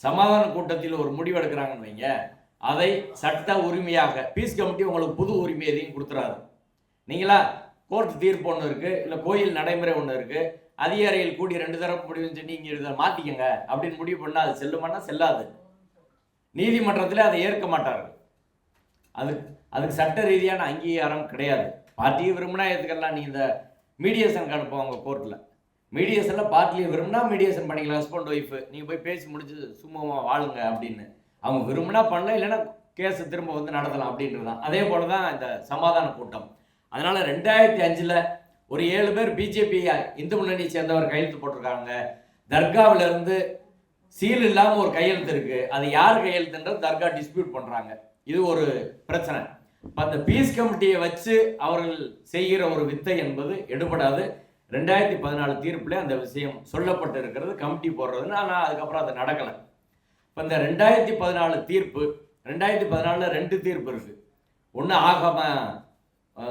சமாதான கூட்டத்தில் ஒரு முடிவு எடுக்கிறாங்கன்னு வைங்க, அதை சட்ட உரிமையாக பீஸ் கமிட்டி உங்களுக்கு புது உரிமை எதையும் கொடுத்துறாரு. நீங்களா கோர்ட் தீர்ப்பு ஒன்று இருக்கு, இல்லை கோயில் நடைமுறை ஒன்று இருக்கு, அதிகாரிகள் கூடி 2 தரப்பு முடிவுன்னு சொல்லி இங்கே இதை மாற்றிக்கங்க அப்படின்னு முடிவு பண்ணால் அது செல்லுமானா செல்லாது. நீதிமன்றத்தில் அதை ஏற்க மாட்டார்கள். அதுக்கு சட்ட ரீதியான அங்கீகாரம் கிடையாது. பார்ட்டியை விரும்பினா ஏற்றுக்கலாம். நீ இந்த மீடியேஷன் அனுப்புவாங்க கோர்ட்டில். மீடியேஷனில் பார்ட்டியை விரும்பினா மீடியேஷன் பண்ணிக்கலாம். ஹஸ்பண்ட் ஒய்ஃபு நீங்கள் போய் பேசி முடிச்சு சும்மா வாழுங்க அப்படின்னு. அவங்க விரும்பினா பண்ணல, இல்லைன்னா கேஸ் திரும்ப வந்து நடத்தலாம் அப்படின்றது தான். அதே போல தான் இந்த சமாதான கூட்டம். அதனால் 2005 ஒரு 7 பேர் பிஜேபி இந்து முன்னணியை சேர்ந்தவர் கையெழுத்து போட்டிருக்காங்க. தர்காவிலிருந்து சீல் இல்லாமல் ஒரு கையெழுத்து இருக்குது. அது யார் கையெழுத்துன்றது தர்கா டிஸ்பியூட் பண்ணுறாங்க. இது ஒரு பிரச்சனை. இப்போ அந்த பீஸ் கமிட்டியை வச்சு அவர்கள் செய்கிற ஒரு வித்தை என்பது எடுபடாது. 2014 தீர்ப்பில் அந்த விஷயம் சொல்லப்பட்டு இருக்கிறது, கமிட்டி போடுறதுன்னு. ஆனால் அதுக்கப்புறம் அது நடக்கலை. இப்போ இந்த 2014 தீர்ப்பு, 2014 2 தீர்ப்பு இருக்குது. ஒன்று ஆகம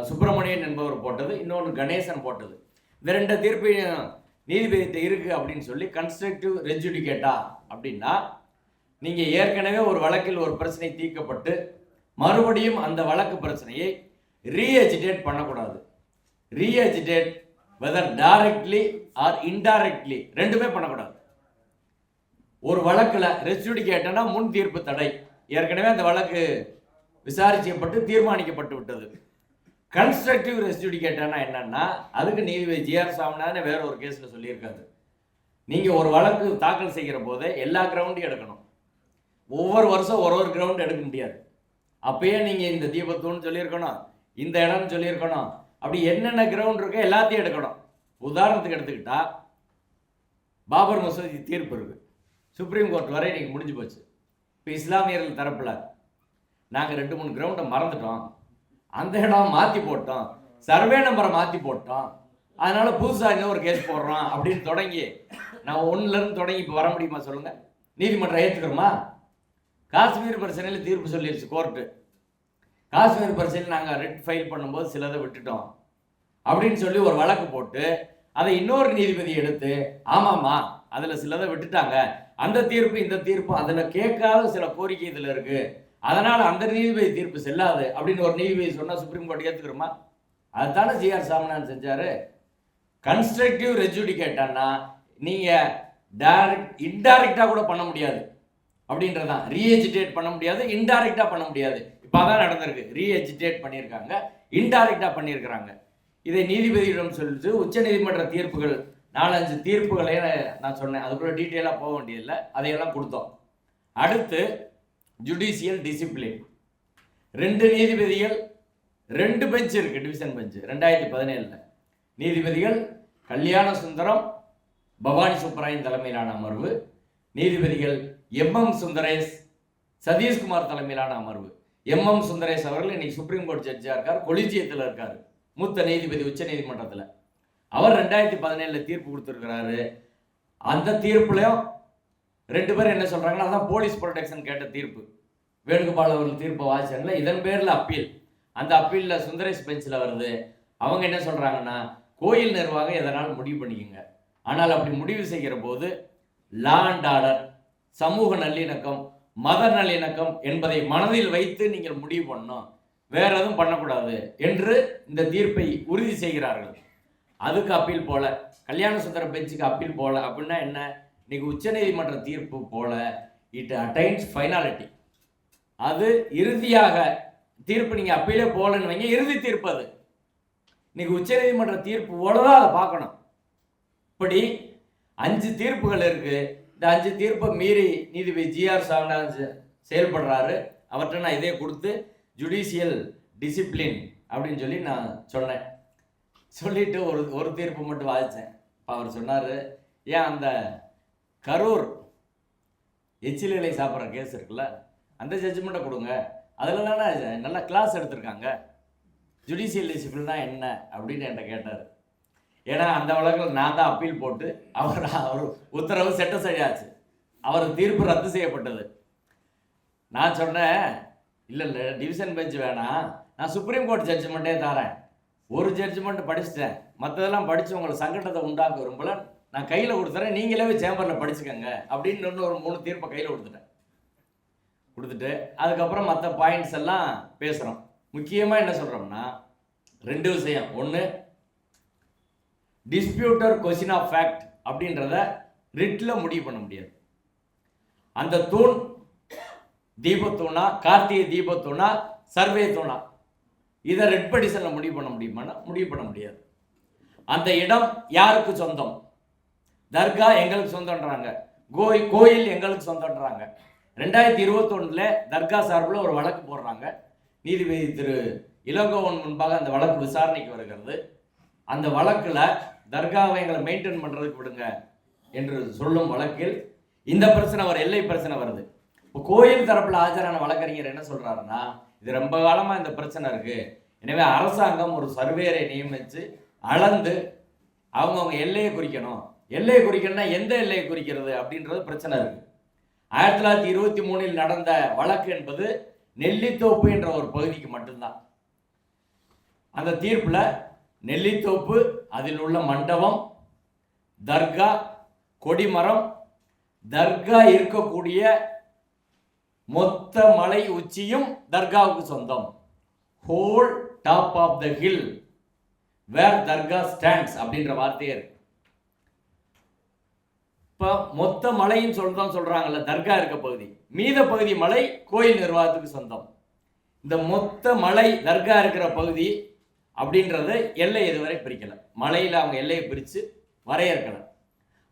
சுப்பிரமணியன் என்பவர் போட்டது, இன்னொன்று கணேசன் போட்டது. இந்த 2 தீர்ப்பையும் நீதிபதிகிட்ட இருக்குது அப்படின்னு சொல்லி கன்ஸ்ட்ரக்டிவ் ரெஜுடிகேட்டா அப்படின்னா, நீங்கள் ஏற்கனவே ஒரு வழக்கில் ஒரு பிரச்சனை தீர்க்கப்பட்டு மறுபடியும் அந்த வழக்கு பிரச்சனையை ரீஎஜிடேட் பண்ணக்கூடாது. ரீஎஜிடேட் வெதர் டைரக்ட்லி ஆர் இன்டைரக்ட்லி ரெண்டுமே பண்ணக்கூடாது. ஒரு வழக்கில் ரெஜுடிகேட்டனா முன் தீர்ப்பு தடை, ஏற்கனவே அந்த வழக்கு விசாரிக்கப்பட்டு தீர்மானிக்கப்பட்டு விட்டது. கன்ஸ்ட்ரக்டிவ் ரெஜுடிகேட்டனா என்னன்னா, அதுக்கு நீதிபதி ஜிஆர் சாமிநாதன் வேற ஒரு கேஸில் சொல்லியிருக்காரு. நீங்கள் ஒரு வழக்கு தாக்கல் செய்கிற போதே எல்லா கிரவுண்டையும் எடுக்கணும். ஒவ்வொரு வருஷம் ஒரு கிரவுண்ட் எடுக்க முடியாது. அப்பயே நீங்கள் இந்த தீபத்தூன்னு சொல்லியிருக்கணும், இந்த இடம்னு சொல்லியிருக்கணும். அப்படி என்னென்ன கிரவுண்ட் இருக்கோ எல்லாத்தையும் எடுக்கணும். உதாரணத்துக்கு எடுத்துக்கிட்டா, பாபர் மசூதி தீர்ப்பு இருக்கு, சுப்ரீம் கோர்ட் வரை இன்னைக்கு முடிஞ்சு போச்சு. இப்போ இஸ்லாமியர்கள் தரப்பில் நாங்கள் 2-3 கிரவுண்டை மறந்துட்டோம், அந்த இடம் மாற்றி போட்டோம், சர்வே நம்பரை மாற்றி போட்டோம், அதனால புதுசாக இன்னொரு கேஸ் போடுறோம் அப்படின்னு தொடங்கி நான் 1லேருந்து தொடங்கி இப்போ வர முடியுமா சொல்லுங்கள்? நீதிமன்றம் ஏற்றுக்கிறோமா? காஷ்மீர் பிரச்சனையில் தீர்ப்பு சொல்லிடுச்சு கோர்ட்டு. காஷ்மீர் பிரச்சனையில் நாங்கள் ரிட் ஃபைல் பண்ணும்போது சிலதை விட்டுட்டோம் அப்படின்னு சொல்லி ஒரு வழக்கு போட்டு அதை இன்னொரு நீதிபதி எடுத்து ஆமாம்மா அதில் சிலதை விட்டுட்டாங்க, அந்த தீர்ப்பு இந்த தீர்ப்பு அதில் கேட்காத சில கோரிக்கை இதில் இருக்குது, அதனால் அந்த நீதிபதி தீர்ப்பு செல்லாது அப்படின்னு ஒரு நீதிபதி சொன்னால் சுப்ரீம் கோர்ட் ஏற்றுக்கிறோமா? அதுதானே ஜிஆர் சாமிநாதன் செஞ்சார். கன்ஸ்ட்ரக்டிவ் ரெஜுடிகேட்டன்னா நீங்கள் இன்டைரக்டாக கூட பண்ண முடியாது அப்படின்றதான். ரீஎஜிடேட் பண்ண முடியாது, இன்டைரக்டாக பண்ண முடியாது. இப்போ அதான் நடந்திருக்கு. ரீஎஜிடேட் பண்ணியிருக்காங்க, இன்டைரக்டாக பண்ணியிருக்கிறாங்க. இதை நீதிபதியிடம் சொல்லிட்டு உச்ச நீதிமன்ற தீர்ப்புகள் 4-5 தீர்ப்புகளை நான் சொன்னேன். அதுக்குள்ள டீட்டெயிலாக போக வேண்டியதில்லை, அதையெல்லாம் கொடுத்தோம். அடுத்து ஜுடிஷியல் டிசிப்ளின். 2 நீதிபதிகள், 2 பெஞ்ச் இருக்கு, டிவிஷன் பெஞ்ச் 2017 நீதிபதிகள் கல்யாண சுந்தரம், பவானி சுப்பராயன் தலைமையிலான அமர்வு, நீதிபதிகள் எம் சுந்தரேஷ், சதீஷ்குமார் தலைமையிலான அமர்வு. எம் சுந்தரேஷ் அவர்கள் இன்னைக்கு சுப்ரீம் கோர்ட் ஜட்ஜாக இருக்கார், கொலிஜியத்தில் இருக்கார், மூத்த நீதிபதி உச்ச நீதிமன்றத்தில். அவர் 2017 தீர்ப்பு கொடுத்துருக்கிறாரு. அந்த தீர்ப்புலையும் 2 பேர் என்ன சொல்றாங்கன்னா, அதான் போலீஸ் ப்ரொடெக்ஷன் கேட்ட தீர்ப்பு. வேணுகோபால் அவர்கள் தீர்ப்பை வாசிச்சாங்களா, இதன் பேரில் அப்பீல். அந்த அப்பீலில் சுந்தரேஷ் பெஞ்சில் வருது. அவங்க என்ன சொல்றாங்கன்னா, கோயில் நிர்வாகம் எதனால் முடிவு பண்ணிக்கோங்க, ஆனால் அப்படி முடிவு செய்கிற போது லா அண்ட் ஆர்டர், சமூக நல்லிணக்கம், மத நல்லிணக்கம் என்பதை மனதில் வைத்து நீங்கள் முடிவு பண்ணணும், வேற எதுவும் பண்ணக்கூடாது என்று இந்த தீர்ப்பை உறுதி செய்கிறார்கள். அதுக்கு அப்பீல் போல, கல்யாண சுந்தர பெஞ்சுக்கு அப்பீல் போல. அப்படின்னா என்ன? இன்னைக்கு உச்ச நீதிமன்ற தீர்ப்பு போல இட் அட்டைன்ஸ் ஃபைனாலிட்டி. அது இறுதியாக தீர்ப்பு. நீங்கள் அப்பீலே போலன்னு வைங்க, இறுதி தீர்ப்பு அது. இன்னைக்கு உச்ச நீதிமன்ற தீர்ப்பு போலதான் அதை பார்க்கணும். இப்படி 5 தீர்ப்புகள் இருக்கு. இந்த 5 தீர்ப்பை மீறி நீதிபதி ஜிஆர் சாமிநாதன் செயல்படுறாரு. அவர்கிட்ட நான் இதே கொடுத்து ஜுடிஷியல் டிசிப்ளின் அப்படின்னு சொல்லி நான் சொன்னேன். சொல்லிட்டு ஒரு தீர்ப்பு மட்டும் வாதித்தேன். இப்போ அவர் சொன்னார், ஏன் அந்த கரூர் எச்சிலை சாப்பிட்ற கேஸ் இருக்குல்ல, அந்த ஜட்ஜ்மெண்ட்டை கொடுங்க, அதில் தானே நல்லா கிளாஸ் எடுத்திருக்காங்க, ஜுடிஷியல் டிசிப்ளின்னா என்ன அப்படின்னு என்கிட்ட கேட்டார். ஏன்னா அந்த வழக்கில் நான் தான் அப்பீல் போட்டு அவர் உத்தரவு செட்டில்டாச்சு, அவர் தீர்ப்பு ரத்து செய்யப்பட்டது. நான் சொன்னேன், இல்லை டிவிஷன் பெஞ்ச் வேணாம், நான் சுப்ரீம் கோர்ட் ஜட்ஜ்மெண்ட்டே தரேன். ஒரு ஜட்ஜ்மெண்ட் படிச்சுட்டேன், மற்றதெல்லாம் படித்து உங்களை சங்கடத்தை உண்டாக்க விரும்பல, நான் கையில் கொடுத்துறேன், நீங்களே சேம்பரில் படிச்சுக்கோங்க அப்படின்னு ஒரு 3 தீர்ப்பை கையில் கொடுத்துட்டு அதுக்கப்புறம் மற்ற பாயிண்ட்ஸ் எல்லாம் பேசுகிறோம். முக்கியமாக என்ன சொல்கிறோம்னா 2 விஷயம். ஒன்று, டிஸ்பியூட்டர் கொஸ்டின் ஆஃப் ஃபேக்ட் அப்படின்றத ரிட்டில் முடிவு பண்ண முடியாது. அந்த தூண் தீபத்தூணா, கார்த்திகை தீபத்தூணா, சர்வே தூணா, இதை ரெட் பெடிஷனில் முடிவு பண்ண முடியுமானா முடிவு பண்ண முடியாது. அந்த இடம் யாருக்கு சொந்தம்? தர்கா எங்களுக்கு சொந்தம்ன்றாங்க, கோயில் எங்களுக்கு சொந்தம்ன்றாங்க. 2021 தர்கா சார்பில் ஒரு வழக்கு போடுறாங்க. நீதிபதி திரு இளங்கோவன் முன்பாக அந்த வழக்கு விசாரணைக்கு வருகிறது. அந்த வழக்கில் தர்காவை எங்களை மெயின்டைன் பண்ணுறதுக்கு விடுங்க என்று சொல்லும் வழக்கில் இந்த பிரச்சனை எல்லை பிரச்சனை வருது. இப்போ கோயில் தரப்பில் ஆஜரான வழக்கறிஞர் என்ன சொல்கிறாருன்னா, இது ரொம்ப காலமாக இந்த பிரச்சனை இருக்குது, எனவே அரசாங்கம் ஒரு சர்வேரை நியமித்து அளந்து அவங்கவுங்க எல்லையை குறிக்கணும். எல்லையை குறிக்கணும்னா எந்த எல்லையை குறிக்கிறது அப்படின்றது பிரச்சனை இருக்குது. 1923 நடந்த வழக்கு என்பது நெல்லித்தோப்பு என்ற ஒரு பகுதிக்கு மட்டும்தான். அந்த தீர்ப்பில் நெல்லித்தோப்பு, அதில் உள்ள மண்டபம், தர்கா, கொடிமரம், தர்கா இருக்கக்கூடிய மொத்த மலை உச்சியும் தர்காவுக்கு சொந்தம். Whole top of the hill where dargah stands அப்படின்ற வார்த்தையே இருக்கு. இப்போ மொத்த மலையும் சொல்றாங்கல்ல, தர்கா இருக்க பகுதி, மீத பகுதி மலை கோயில் நிர்வாகத்துக்கு சொந்தம். இந்த மொத்த மலை தர்கா இருக்கிற பகுதி அப்படின்றது எல்லை இதுவரை பிரிக்கலை. மலையில் அவங்க எல்லையை பிரித்து வரையறுக்கலை.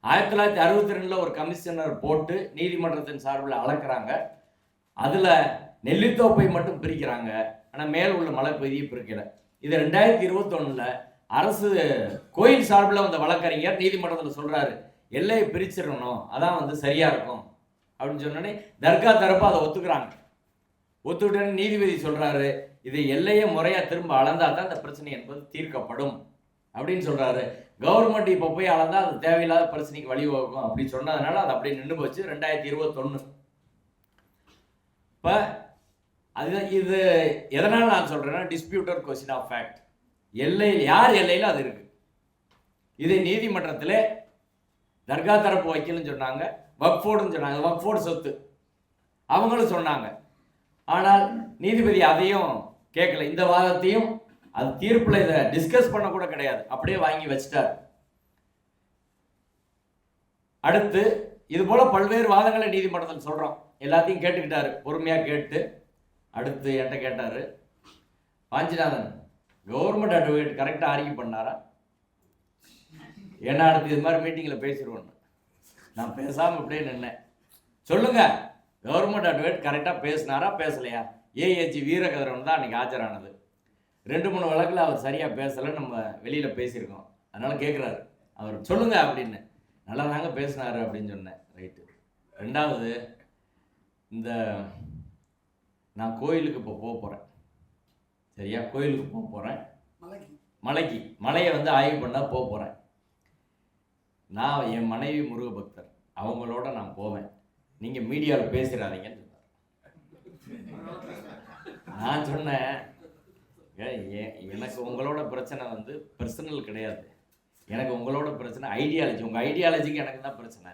1962 ஒரு கமிஷனர் போட்டு நீதிமன்றத்தின் சார்பில் அளக்குறாங்க. அதில் நெல்லித்தோப்பை மட்டும் பிரிக்கிறாங்க, ஆனால் மேல் உள்ள மலைப்பகுதியை பிரிக்கலை. இது 2021 அரசு கோயில் சார்பில் வந்த வழக்கறிஞர் நீதிமன்றத்தில் சொல்கிறாரு, எல்லையை பிரிச்சிடணும், அதான் சரியாக இருக்கும் அப்படின்னு சொன்னோடனே தர்கா தரப்பு அதை ஒத்துக்கிறாங்க. ஒத்துக்கிட்டோன்னு நீதிபதி சொல்கிறாரு, இது எல்லையை முறையாக திரும்ப அளந்தால் தான் இந்த பிரச்சனை என்பது தீர்க்கப்படும் அப்படின்னு சொல்கிறாரு. கவர்மெண்ட் இப்போ போய் அளந்தால் அது தேவையில்லாத பிரச்சனைக்கு வழிவகுக்கும் அப்படின்னு சொன்னதுனால அது அப்படியே நின்று போச்சு 2021. இப்போ இது எதனால் நான் சொல்கிறேன்னா, டிஸ்பியூட்டட் கொஸ்டின் ஆஃப் ஃபேக்ட். எல்லையில் யார் எல்லையில் அது இருக்குது. இது நீதிமன்றத்தில் தர்கா தரப்பு வைக்கலன்னு சொன்னாங்க, வக்ஃபோர்டுன்னு சொன்னாங்க, வக்ஃபோர்டு சொத்து அவங்களும் சொன்னாங்க. ஆனால் நீதிபதி அதையும் கேட்கல, இந்த வாதத்தையும் அது தீர்ப்பில் இதை டிஸ்கஸ் பண்ண கூட கிடையாது, அப்படியே வாங்கி வச்சிட்டார். அடுத்து இது போல பல்வேறு வாதங்களை நீதிமன்றத்தில் சொல்கிறோம், எல்லாத்தையும் கேட்டுக்கிட்டாரு, பொறுமையாக கேட்டு அடுத்து என்கிட்ட கேட்டார், வாஞ்சிநாதன் கவர்மெண்ட் அட்வொகேட் கரெக்டாக ஆர்கியூ பண்ணாரா, ஏன்னா அடுத்து இது மாதிரி மீட்டிங்கில் பேசிடுவோன்னு. நான் பேசாமல் இப்படியே நின்னேன். சொல்லுங்க, கவர்மெண்ட் அட்வொகேட் கரெக்டாக பேசினாரா பேசலையா? ஏஏஜி வீரகதிரவன் தான் அன்றைக்கி ஆஜரானது. 2-3 வழக்கில் அவர் சரியாக பேசலை, நம்ம வெளியில் பேசியிருக்கோம், அதனால் கேட்குறாரு, அவர் சொல்லுங்க அப்படின்னு. நல்லா தாங்க பேசினாரு அப்படின்னு சொன்னேன். ரைட்டு. ரெண்டாவது, இந்த நான் கோயிலுக்கு இப்போ போக போகிறேன், சரியா? கோயிலுக்கு போக போகிறேன், மலையை ஆய்வு பண்ண போக போகிறேன். நான் என் மனைவி முருக பக்தர், அவங்களோட நான் போவேன், நீங்கள் மீடியாவில் பேசிடாதீங்கன்னு சொன்னார். நான் சொன்னேன், எனக்கு உங்களோட பிரச்சனை பர்சனல் கிடையாது, எனக்கு உங்களோட பிரச்சனை ஐடியாலஜி, உங்கள் ஐடியாலஜிக்கு எனக்கு தான் பிரச்சனை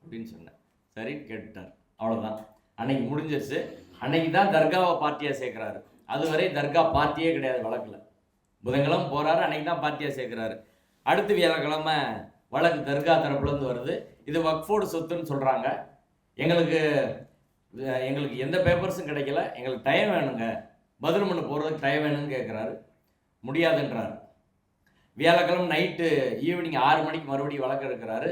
அப்படின்னு சொன்னேன். சரின்னு கேட்டுட்டார், அவ்வளோதான். அன்னைக்கு முடிஞ்சிருச்சு. அன்னைக்கு தான் தர்காவை பார்ட்டியாக சேர்க்குறாரு. அதுவரை தர்கா பார்ட்டியே கிடையாது வழக்கில். புதன்கிழமை போகிறாரு, அன்னைக்கு தான் பார்ட்டியாக சேர்க்குறாரு. அடுத்து வியாழக்கிழமை வழக்கு தர்கா தரப்புலேருந்து வருது, இது வக்ஃபோர்டு சொத்துன்னு சொல்கிறாங்க, எங்களுக்கு எந்த பேப்பர்ஸும் கிடைக்கல, எங்களுக்கு டைம் வேணுங்க, பதில் மனு போகிறதுக்கு டைம் வேணும்னு கேட்குறாரு. முடியாதுன்றார். வியாழக்கிழமை நைட்டு ஈவினிங் 6 மணிக்கு மறுபடியும் வழக்கு எடுக்கிறாரு.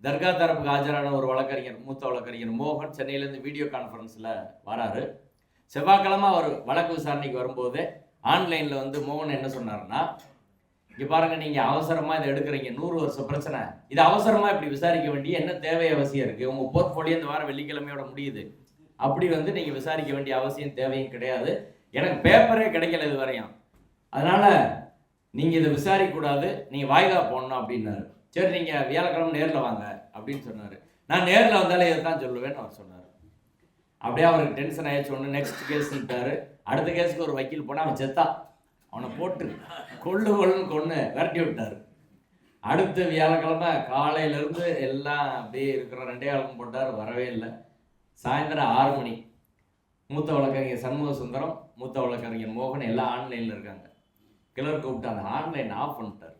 தர்கா தரப்புக்கு ஆஜரான ஒரு வழக்கறிஞர், மூத்த வழக்கறிஞர் மோகன் சென்னையிலேருந்து வீடியோ கான்ஃபரன்ஸில் வராரு. செவ்வாய்க்கிழமை அவர் வழக்கு விசாரணைக்கு வரும்போது ஆன்லைனில் மோகன் என்ன சொன்னார்னா, இங்கே பாருங்கள், நீங்கள் அவசரமாக இதை எடுக்கிறீங்க, 100 வருஷம் பிரச்சனை, இது அவசரமாக இப்படி விசாரிக்க வேண்டிய என்ன தேவை அவசியம் இருக்குது, உங்கள் போர்ட்ஃபோலியோ இந்த வாரம் வெள்ளிக்கிழமையோட முடியுது, அப்படி நீங்கள் விசாரிக்க வேண்டிய அவசியம் தேவையும் கிடையாது, எனக்கு பேப்பரே கிடைக்கல இது வரையும், அதனால் நீங்கள் இதை விசாரிக்கக்கூடாது, நீங்கள் வாய்தா போடணும் அப்படின்னாரு. சரி, நீங்கள் வியாழக்கிழமை நேரில் வாங்க அப்படின்னு சொன்னார். நான் நேரில் வந்தாலே இதை தான் சொல்லுவேன்னு அவர் சொன்னார். அப்படியே அவருக்கு டென்ஷன் ஆயிடுச்சு. ஒன்று நெக்ஸ்ட் கேஸ்ன்ட்டார். அடுத்த கேஸுக்கு ஒரு வக்கீல் போனால் அவன் செத்தான், அவனை போட்டு கொள்ளுன்னு விரட்டி விட்டார். அடுத்த வியாழக்கிழமை காலையிலேருந்து எல்லாம் அப்படியே இருக்கிற 2 ஆளுக்கும் போட்டார், வரவே இல்லை. சாயந்தரம் 6 மணி மூத்த வழக்கறிஞர் சண்முக சுந்தரம், மூத்த வழக்கறிஞர் மோகன் எல்லாம் ஆன்லைனில் இருக்காங்க. கிளர் கூப்பிட்டு அந்த ஆன்லைன் ஆஃப் பண்ணிட்டார்.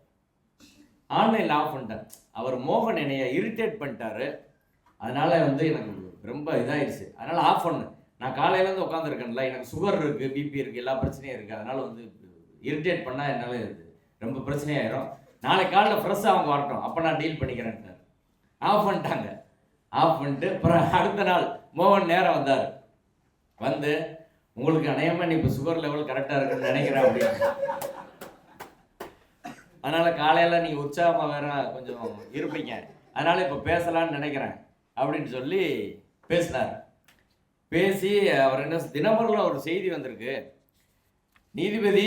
அவர் மோகன் என்னைய இரிட்டேட் பண்ணிட்டாரு, அதனால் எனக்கு ரொம்ப இதாகிடுச்சு, அதனால் ஆஃப் பண்ணு, நான் காலையிலேருந்து உட்காந்துருக்கேன்ல, எனக்கு சுகர் இருக்குது, பிபி இருக்குது, எல்லா பிரச்சனையும் இருக்குது. அதனால் வந்து இரிட்டேட் பண்ணால் என்னால் ரொம்ப பிரச்சனையாயிரும். நாளைக்கு காலைல ஃப்ரெஷ்ஷாக அவங்க வரட்டும், அப்போ நான் டீல் பண்ணிக்கிறேன். ஆஃப் பண்ணிட்டாங்க. ஆஃப் பண்ணிட்டு அப்புறம் அடுத்த நாள் மோகன் நேரம் வந்தார். வந்து உங்களுக்கு அநேகமாக நீ இப்போ சுகர் லெவல் கரெக்டாக இருக்குன்னு நினைக்கிறேன் அப்படின்னு. அதனால் காலையில் நீங்கள் உற்சாகமாக வேற கொஞ்சம் இருப்பீங்க, அதனால் இப்போ பேசலான்னு நினைக்கிறேன் அப்படின்னு சொல்லி பேசினார். பேசி அவர் என்ன, தினமரில் ஒரு செய்தி வந்திருக்கு, நீதிபதி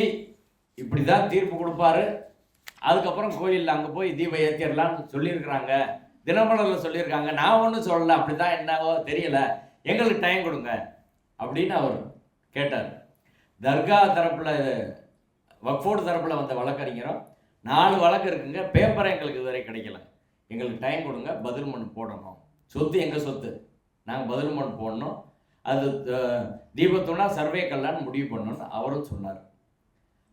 இப்படி தான் தீர்ப்பு கொடுப்பாரு, அதுக்கப்புறம் கோயிலில் அங்கே போய் தீபம் ஏற்றிடலான்னு சொல்லியிருக்கிறாங்க, தினமலரில் சொல்லியிருக்காங்க. நான் ஒன்றும் சொல்லலை, அப்படி தான் என்னவோ தெரியல, எங்களுக்கு டைம் கொடுங்க அப்படின்னு அவர் கேட்டார். தர்கா தரப்பில், வக்ஃபோர்டு தரப்பில் வந்த வழக்கறிஞரும் 4 வழக்கு இருக்குங்க, பேப்பரை எங்களுக்கு இதுவரை கிடைக்கல, எங்களுக்கு டைம் கொடுங்க, பதில் மனு போடணும், சொத்து எங்கள் சொத்து, நாங்கள் பதில் மனு போடணும், அது தீபத்துனா சர்வே கல்லான்னு முடிவு பண்ணணும்னு அவரும் சொன்னார்.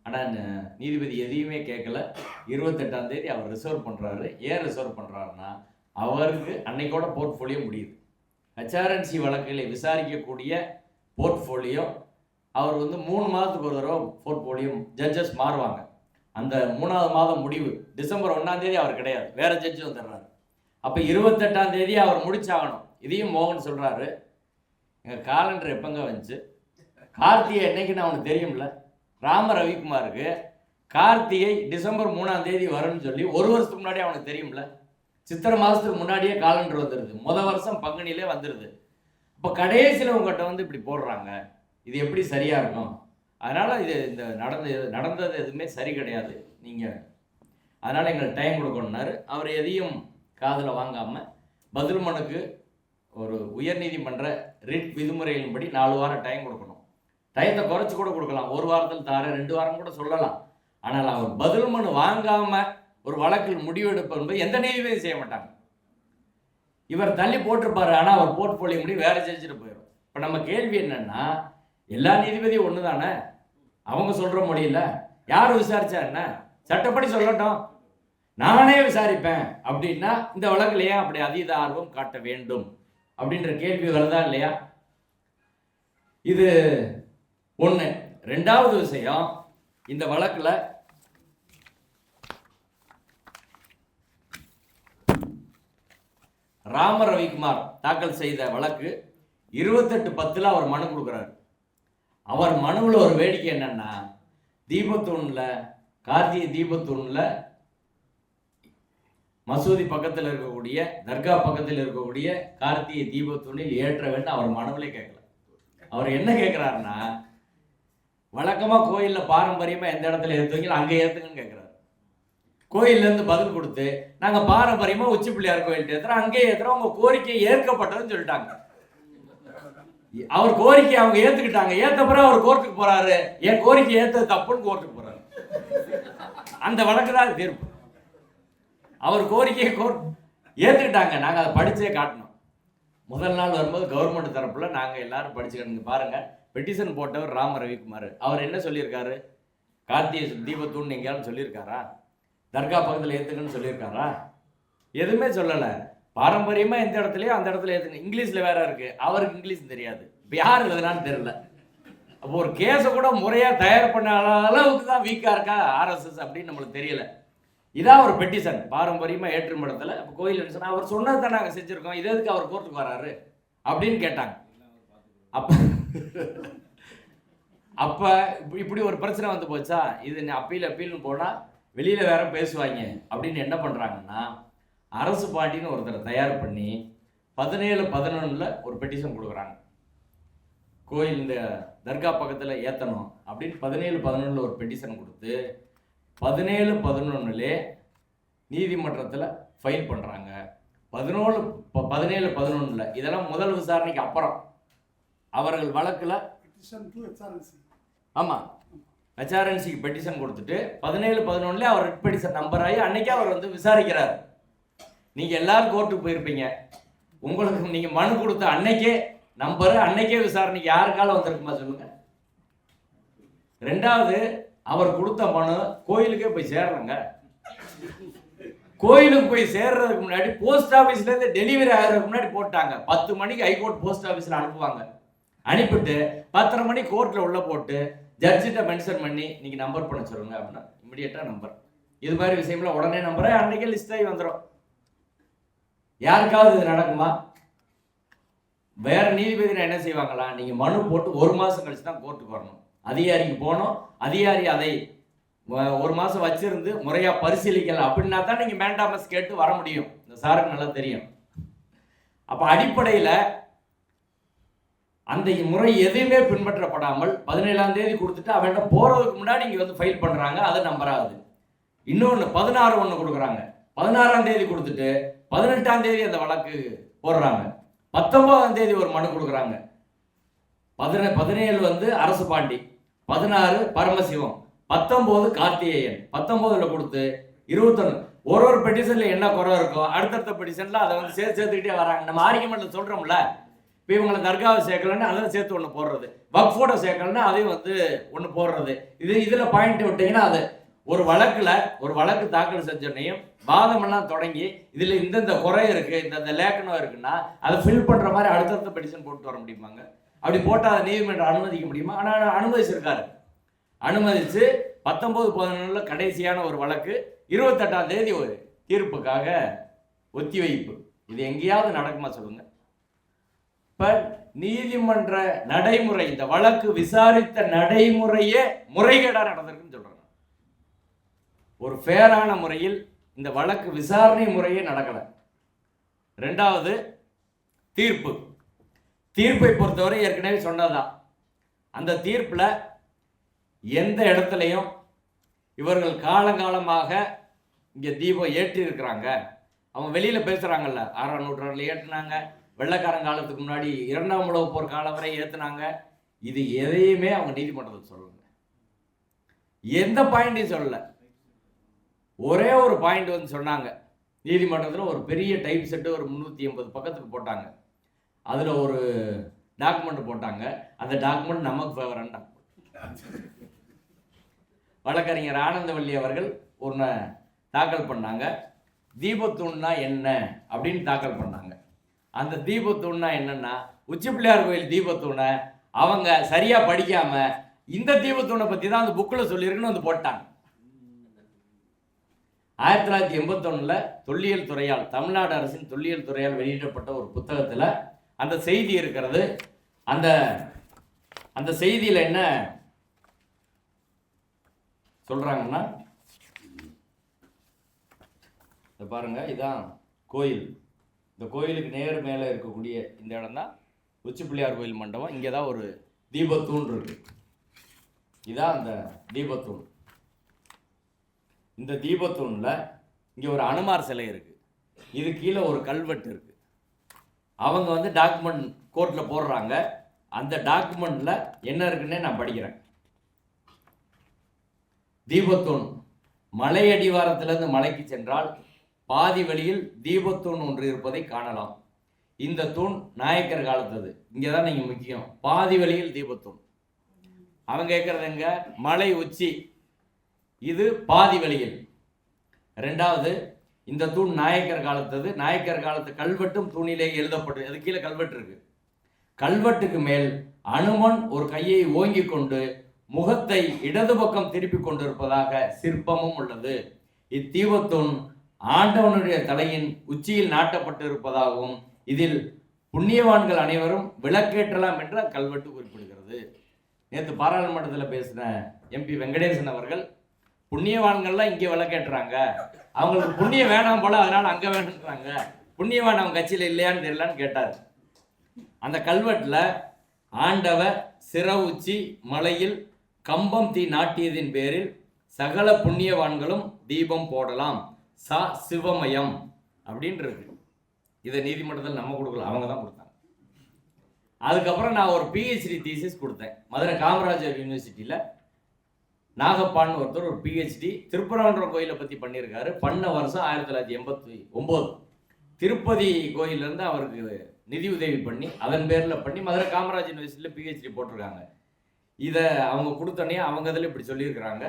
ஆனால் நீதிபதி எதையுமே கேட்கல. 28ஆம் தேதி அவர் ரிசர்வ் பண்ணுறாரு. ஏன் ரிசர்வ் பண்ணுறாருன்னா, அவருக்கு அன்னைக்கோட போர்ட்ஃபோலியோ முடியுது. ஹெச்ஆர்என்சி வழக்கில் விசாரிக்கக்கூடிய போர்ட்ஃபோலியோ அவர் வந்து 3 மாதத்துக்கு ஒரு தடவை போர்ட்ஃபோலியோ ஜட்ஜஸ் மாறுவாங்க. அந்த 3ஆவது மாதம் முடிவு டிசம்பர் 1ஆம் தேதி அவர் கிடையாது, வேற ஜட்ஜு வந்துடுறாரு. அப்போ 28ஆம் தேதி அவர் முடிச்சாகணும். இதையும் மோகன் சொல்கிறாரு, எங்கள் காலண்டர் எப்போங்க வந்துச்சு, கார்த்திகை என்னைக்குன்னு அவனுக்கு தெரியும்ல, ராம ரவிக்குமாருக்கு கார்த்திகை டிசம்பர் 3ஆம் தேதி வரும்னு சொல்லி 1 வருஷத்துக்கு முன்னாடியே அவனுக்கு தெரியும்ல, சித்திரை மாதத்துக்கு முன்னாடியே காலண்டர் வந்துடுது, வருஷம் பங்குனிலே வந்துடுது. இப்போ கடைசியில் உங்கள்கிட்ட வந்து இப்படி போடுறாங்க, இது எப்படி சரியாக இருக்கும்? அதனால் இது இந்த நடந்தது எதுவுமே சரி கிடையாது, நீங்கள் அதனால் எங்களுக்கு டைம் கொடுக்கணுன்னாரு. அவர் எதையும் காதில் வாங்காமல் பதில் மனுக்கு ஒரு உயர்நீதிமன்ற ரிட் விதிமுறைகளின்படி 4 வாரம் டைம் கொடுக்கணும். டயத்தை குறைச்சி கூட கொடுக்கலாம், 1 வாரத்தில் தார 2 வாரம் கூட சொல்லலாம். ஆனால் அவர் பதில் மனு வாங்காமல் ஒரு வழக்கில் முடிவெடுப்பது என்பது எந்த நீதிபதியும் செய்ய மாட்டாங்க. இவர் தள்ளி போட்டிருப்பாரு, ஆனால் அவர் போர்ட்ஃபோலியோ முடிவு வேற ஜட்ஜிட்டு போயிடும். இப்போ நம்ம கேள்வி என்னன்னா, எல்லா நீதிபதியும் ஒன்று தானே, அவங்க சொல்கிற முடியல, யார் விசாரிச்சா என்ன, சட்டப்படி சொல்லட்டும், நானே விசாரிப்பேன் அப்படின்னா இந்த வழக்கில் ஏன் அப்படி அதீத ஆர்வம் காட்ட வேண்டும் அப்படின்ற கேள்வி வருதா இல்லையா? இது ஒன்று. 2வது விஷயம், இந்த வழக்கில் ராம ரவிக்குமார் தாக்கல் செய்த வழக்கு 28/10 அவர் மனு கொடுக்குறாரு. அவர் மனுவில் ஒரு வேடிக்கை என்னன்னா, தீபத்தூணில், கார்த்திகை தீபத்தூணில் மசூதி பக்கத்தில் இருக்கக்கூடிய, தர்கா பக்கத்தில் இருக்கக்கூடிய கார்த்திகை தீபத்தூணில் ஏற்ற வேண்டும் அவர் மனுவிலே கேட்கல. அவர் என்ன கேட்குறாருன்னா, வழக்கமாக கோயிலில் பாரம்பரியமாக எந்த இடத்துல ஏற்றுவீங்களோ அங்கே ஏற்றுங்கன்னு கேட்குறாரு. கோயிலேருந்து பதில் கொடுத்து, நாங்கள் பாரம்பரியமாக உச்சி பிள்ளையார் கோயில்கிட்ட ஏற்றுறோம், அங்கேயே ஏற்றுறோம், உங்கள் கோரிக்கை ஏற்கப்பட்டதுன்னு சொல்லிட்டாங்க. அவர் கோரிக்கை அவங்க ஏற்றுக்கிட்டாங்க. ஏற்ற பிறகு அவர் கோர்ட்டுக்கு போகிறாரு, என் கோரிக்கை ஏற்றது தப்புன்னு கோர்ட்டுக்கு போகிறாரு. அந்த வழக்கு தான் தீர்ப்பு. அவர் கோரிக்கையை ஏற்றுக்கிட்டாங்க, நாங்கள் அதை படித்தே காட்டணும். முதல் நாள் வரும்போது கவர்மெண்ட் தரப்பில் நாங்கள் எல்லாரும் படிச்சுக்கணுங்க. பாருங்கள், பெட்டிஷன் போட்டவர் ராம ரவிக்குமார், அவர் என்ன சொல்லியிருக்காரு, கார்த்திகை தீபத்தூண் எங்கேயாலும் சொல்லியிருக்காரா, தர்கா பக்கத்தில் ஏற்றுக்கன்னு சொல்லியிருக்காரா? எதுவுமே சொல்லலை. பாரம்பரியமாக எந்த இடத்துலையோ அந்த இடத்துல ஏற்றுங்க. இங்கிலீஷில் வேற இருக்குது, அவருக்கு இங்கிலீஷ் தெரியாது, இப்போ யார் எழுதுனான்னு தெரியல. அப்போ ஒரு கேஸை கூட முறையாக தயார் பண்ண அளவுக்கு தான் வீக்காக இருக்கா ஆர்எஸ்எஸ் அப்படின்னு நம்மளுக்கு தெரியல. இதான் ஒரு பெட்டிஷன், பாரம்பரியமாக ஏற்றும் இடத்துல. அப்போ கோயில் என்ன சொன்னால், அவர் சொன்னது தான் நாங்கள் செஞ்சுருக்கோம், இது எதுக்கு அவர் கோர்ட்டுக்கு வராரு அப்படின்னு கேட்டாங்க. அப்போ இப்படி ஒரு பிரச்சனை வந்து போச்சா, இது அப்பீல்னு போனால் வெளியில் வேற பேசுவாங்க அப்படின்னு என்ன பண்ணுறாங்கன்னா, அரசு பாட்டின்னு ஒருத்தரை தயார் பண்ணி 17/11 ஒரு பெட்டிஷன் கொடுக்குறாங்க. கோயில் இந்த தர்கா பக்கத்தில் ஏற்றணும் அப்படின்னு 17/11 ஒரு பெட்டிஷன் கொடுத்து 17/11 நீதிமன்றத்தில் ஃபைல் பண்ணுறாங்க. 17/11 இதெல்லாம் முதல் விசாரணைக்கு அப்புறம் அவர்கள் வழக்கில் ஆமாம் ஹெச்ஆர்என்சிக்கு பெட்டிஷன் கொடுத்துட்டு 17/11 அவர் ரிட் பெட்டிஷன் நம்பர் ஆகி அன்னைக்கே அவர் வந்து விசாரிக்கிறார். நீங்கள் எல்லாரும் கோர்ட்டுக்கு போயிருப்பீங்க, உங்களுக்கு நீங்கள் மனு கொடுத்த அன்னைக்கே நம்பரு, அன்னைக்கே விசாரணைக்கு யாருக்கால வந்திருக்குமா சொல்லுங்க. 2வது, அவர் கொடுத்த மனு கோயிலுக்கே போய் சேரலங்க. கோயிலுக்கு போய் சேர்றதுக்கு முன்னாடி போஸ்ட் ஆஃபீஸ்லேருந்து டெலிவரி ஆகிறதுக்கு முன்னாடி போட்டாங்க. 10 மணிக்கு ஹைகோர்ட் போஸ்ட் ஆஃபீஸில் அனுப்புவாங்க. அனுப்பிட்டு 10:30 மணி கோர்ட்டில் உள்ள போட்டு ஜட்ஜிட்ட மென்ஷன் பண்ணி இன்னைக்கு நம்பர் பண்ண சொல்லுங்க அப்படின்னா இமிடியேட்டாக நம்பர். இது மாதிரி விஷயம்ல உடனே நம்பரை அன்றைக்கே லிஸ்ட் ஆகி வந்துடும். யாருக்காவது இது நடக்குமா? வேற நீதிபதி என்ன செய்வாங்களா, நீங்க மனு போட்டு 1 மாசம் கழிச்சு தான் கோர்ட்டுக்கு வரணும், அதிகாரிக்கு போனோம், அதிகாரி அதை 1 மாசம் வச்சிருந்து முறையா பரிசீலிக்கல அப்படின்னா தான் நீங்க மேண்டாமஸ் கேட்டு வர முடியும். இந்த சாருக்கு நல்லா தெரியும். அப்ப அடிப்படையில அந்த முறை எதுவுமே பின்பற்றப்படாமல் 17ஆம் தேதி கொடுத்துட்டு அவன்கிட்ட போறதுக்கு முன்னாடி இங்க வந்து ஃபைல் பண்றாங்க. அது நம்பராது. இன்னொன்னு 16 ஒன்று கொடுக்குறாங்க. 16ஆம் தேதி கொடுத்துட்டு 18ஆம் தேதி அந்த வழக்கு போடுறாங்க. 19ஆம் தேதி ஒரு மனு கொடுக்குறாங்க. 17 வந்து அரசு பாண்டி, 16 பரமசிவம், 19 கார்த்திகேயன், 19ல கொடுத்து 21 ஒரு பெட்டிஷன்ல என்ன குறை இருக்கோ அடுத்தடுத்த பெட்டிஷன்ல அதை வந்து சேர்த்துக்கிட்டே வராங்க. நம்ம ஆர்கியூமெண்ட்ல சொல்றோம்ல, இப்போ இவங்களை தர்காவை சேர்க்கலன்னு அதில் சேர்த்து ஒன்று போடுறது, வக்ஃபோட சேர்க்கலன்னா அதையும் வந்து ஒன்று போடுறது. இதுல பாயிண்ட் விட்டீங்கன்னா அது ஒரு வழக்கு தாக்கல் செஞ்சோன்னையும் வாதமெல்லாம் தொடங்கி இதுல இந்த குறை இருக்கு, இந்த லேக்கனம் இருக்குன்னா அதை ஃபில் பண்ற மாதிரி அடுத்தடுத்த பெட்டிஷன் போட்டு வர முடியுமாங்க? அப்படி போட்டால் அதை நீதிமன்றம் அனுமதிக்க முடியுமா? ஆனால் அனுமதிச்சிருக்காரு. அனுமதிச்சு 19-11 கடைசியான ஒரு வழக்கு 28ஆம் தேதி ஒரு தீர்ப்புக்காக ஒத்திவைப்பு. இது எங்கேயாவது நடக்குமா சொல்லுங்க? இப்ப நீதிமன்ற நடைமுறை, இந்த வழக்கு விசாரித்த நடைமுறையே முறைகேடா நடந்திருக்குன்னு சொல்றாங்க. ஒரு ஃபேரான முறையில் இந்த வழக்கு விசாரணை முறையே நடக்கல. 2வது தீர்ப்பை பொறுத்தவரை ஏற்கனவே சொன்னதான். அந்த தீர்ப்புல எந்த இடத்துலையும் இவர்கள் காலங்காலமாக இங்க தீபம் ஏற்றி இருக்கிறாங்க, அவங்க வெளியில பேசுறாங்கல்ல, 6ஆம் நூற்றாண்டுல ஏற்றினாங்க, வெள்ளைக்காரன் முன்னாடி 2ஆம் உலகப் போர் காலம் வரை ஏத்துனாங்க. இது எதையுமே அவங்க நீதிமன்றத்தில் சொல்லல, எந்த பாயிண்டையும் சொல்லல. ஒரே ஒரு பாயிண்ட் வந்து சொன்னாங்க நீதிமன்றத்தில், ஒரு பெரிய டைப் செட்டு ஒரு 380 பக்கத்துக்கு போட்டாங்க. அதில் ஒரு டாக்குமெண்ட் போட்டாங்க. அந்த டாக்குமெண்ட் நமக்கு ஃபேவரன் டாக்குமெண்ட். வழக்கறிஞர் ஆனந்தவல்லி அவர்கள் ஒன்று தாக்கல் பண்ணாங்க. தீபத்தூண்னா என்ன அப்படின்னு தாக்கல் பண்ணாங்க. அந்த தீபத்தூண்னா என்னன்னா, உச்சி பிள்ளையார் கோயில் தீபத்தூணை அவங்க சரியா படிக்காம இந்த தீபத்தூணை பற்றி தான் அந்த புக்கில் சொல்லியிருக்குன்னு வந்து போட்டாங்க. 1981 தொல்லியல் துறையால், தமிழ்நாடு அரசின் தொல்லியல் துறையால் வெளியிடப்பட்ட ஒரு புத்தகத்தில் அந்த செய்தி இருக்கிறது. அந்த செய்தியில் என்ன சொல்றாங்கன்னா, பாருங்க, இதான் கோயில். இந்த கோயிலுக்கு நேர் மேலே இருக்கக்கூடிய இந்த இடம் தான் உச்சி பிள்ளையார் கோயில் மண்டபம். இங்கே தான் ஒரு தீபத்தூண் இருக்கு. இதான் அந்த தீபத்தூண். இந்த தீபத்தூண்ல இங்கே ஒரு அனுமார் சிலை இருக்கு. இது கீழே ஒரு கல்வெட்டு இருக்கு. அவங்க வந்து டாக்குமெண்ட் கோர்ட்டில் போடுறாங்க. அந்த டாக்குமெண்ட்ல என்ன இருக்குன்னே நான் படிக்கிறேன். தீபத்தூண், மலை அடிவாரத்திலிருந்து மலைக்கு சென்றால் பாதி வழியில் தீபத்தூண் ஒன்று இருப்பதை காணலாம். இந்த தூண் நாயக்கர் காலத்தது. இங்கதான் நீங்க முக்கியம், பாதி வழியில் தீபத்தூண். அவங்க கேட்கறது எங்க? மலை உச்சி, இது பாதி வழியில். 2வது, இந்த தூண் நாயக்கர் காலத்தது. நாயக்கர் காலத்து கல்வெட்டும் தூணிலே எழுதப்பட்டு, அது கீழே கல்வெட்டு இருக்கு. கல்வெட்டுக்கு மேல் அனுமன் ஒரு கையை ஓங்கி கொண்டு முகத்தை இடது பக்கம் திருப்பி கொண்டிருப்பதாக சிற்பமும் உள்ளது. இத்தீபத்தூண் ஆண்டவனுடைய தலையின் உச்சியில் நாட்டப்பட்டு இருப்பதாகவும் இதில் புண்ணியவான்கள் அனைவரும் விளக்கேற்றலாம் என்று கல்வெட்டு குறிப்பிடுகிறது. நேற்று பாராளுமன்றத்தில் பேசின MP வெங்கடேசன் அவர்கள், புண்ணியவான்கள்லாம் இங்கே விளக்கேற்றுறாங்க, அவங்களுக்கு புண்ணியம் வேணாம் போல, அதனால அங்கே வேணுன்றாங்க, புண்ணியவான் அவங்க கட்சியில் இல்லையான்னு தெரியலான்னு கேட்டார். அந்த கல்வெட்டில் ஆண்டவ சிற உச்சி மலையில் கம்பம் தீ நாட்டியதின் பேரில் சகல புண்ணியவான்களும் தீபம் போடலாம், சா சிவமயம் அப்படின்னு இருக்கு. இதை நீதிமன்றத்தில் நம்ம கொடுக்கல, அவங்க தான் கொடுத்தாங்க. அதுக்கப்புறம் நான் ஒரு PhD தீசிஸ் கொடுத்தேன் மதுரை காமராஜர் யூனிவர்சிட்டியில். நாகப்பான்னு ஒருத்தர் ஒரு PhD திருப்பரங்குன்றம் கோயிலை பற்றி பண்ணியிருக்காரு. பண்ண வருஷம் 1989. திருப்பதி கோயிலேருந்து அவருக்கு நிதி உதவி பண்ணி அதன் பேரில் பண்ணி மதுரை காமராஜ் யூனிவர்சிட்டியில் PhD போட்டிருக்காங்க. இதை அவங்க கொடுத்தோன்னே அவங்க இதில் இப்படி சொல்லியிருக்கிறாங்க.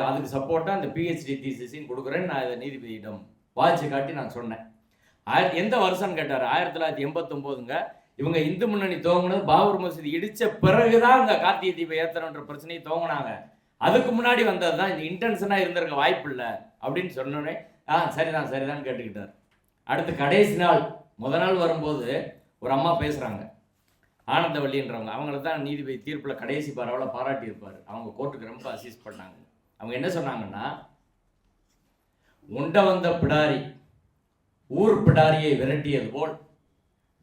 அதுக்கு சப்போர்ட்டாக இந்த PhD தீசிஸையும் கொடுக்குறேன்னு நான் இதை நீதிபதியிடம் வாய்ச்சி காட்டி நான் சொன்னேன். எந்த வருஷம்னு கேட்டார். 1989ங்க. இவங்க இந்து முன்னணி துவங்கினது பாபர் மசூதி இடிச்ச பிறகுதான் இந்த கார்த்திகை தீபம் ஏத்தணுன்ற பிரச்சனையை துவங்கினாங்க. அதுக்கு முன்னாடி வந்தது தான். இந்த இன்டென்ஷனா இருந்திருக்க வாய்ப்பு இல்லை அப்படின்னு சொன்னோடனே சரிதான் சரிதான் கேட்டுக்கிட்டார். அடுத்து கடைசி நாள் நாள் வரும்போது ஒரு அம்மா பேசுறாங்க, ஆனந்தவள்ளின்றவங்க. அவங்கள தான் நீதிபதி தீர்ப்பில் கடைசி பரவலை பாராட்டி இருப்பார். அவங்க கோர்ட்டுக்கு ரொம்ப அசிஸ்ட் பண்ணாங்க. அவங்க என்ன சொன்னாங்கன்னா, உண்ட வந்த பிடாரி ஊர் பிடாரியை விரட்டியது போல்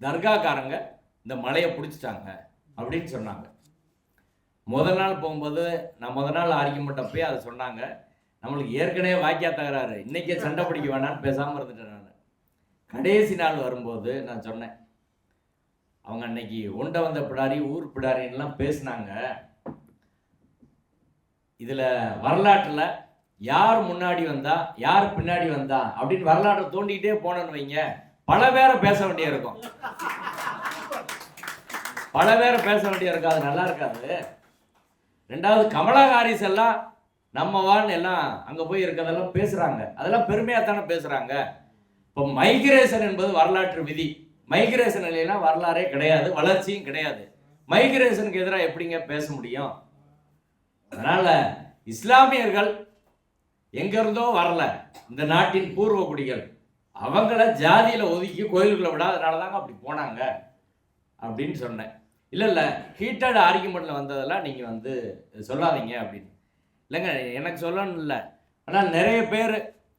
தர்காக்காரங்க இந்த மலையை பிடிச்சிட்டாங்க அப்படின்னு சொன்னாங்க. நாள் போகும்போது நான் நாள் ஆர்கியூமெண்ட் அதை சொன்னாங்க. நம்மளுக்கு ஏற்கனவே வாக்கியா தகராறு, இன்னைக்கே சண்டை பிடிக்க வேணான்னு பேசாமல் இருந்துட்டேன் நான். கடைசி நாள் வரும்போது நான் சொன்னேன், அவங்க அன்னைக்கு உண்ட வந்த பிடாரி ஊர் பிடாரின்லாம் பேசினாங்க. இதுல வரலாற்றுல யார் முன்னாடி வந்தா யார் பின்னாடி வந்தா அப்படின்னு வரலாற்றை தோண்டிக்கிட்டே போனோன்னு வைங்க, பல பேரை பேச வேண்டிய இருக்கும். பல பேரை பேச வேண்டிய இருக்கும். அது நல்லா இருக்காது. ரெண்டாவது, கமலா ஹாரிஸ் எல்லாம் நம்ம வாழ் எல்லாம் அங்க போய் இருக்கிறதெல்லாம் பேசுறாங்க. அதெல்லாம் பெருமையாத்தானே பேசுறாங்க. இப்போ மைக்ரேஷன் என்பது வரலாற்று விதி. மைக்ரேஷன் இல்லைன்னா வரலாறே கிடையாது, வளர்ச்சியும் கிடையாது. மைக்ரேஷனுக்கு எதிராக எப்படிங்க பேச முடியும்? அதனால இஸ்லாமியர்கள் எங்க இருந்தோ வரல, இந்த நாட்டின் பூர்வ குடிகள். அவங்கள ஜாதியில ஒதுக்கி கோயிலுக்குள்ள விடாதனால தாங்க அப்படி போனாங்க அப்படின்னு சொன்னேன். இல்லை ஹீட்டட் ஆர்கியூமெண்ட்ல வந்ததெல்லாம் நீங்க சொல்லாதீங்க அப்படின்னு. இல்லைங்க, எனக்கு சொல்லணும் இல்லை, ஆனால் நிறைய பேர்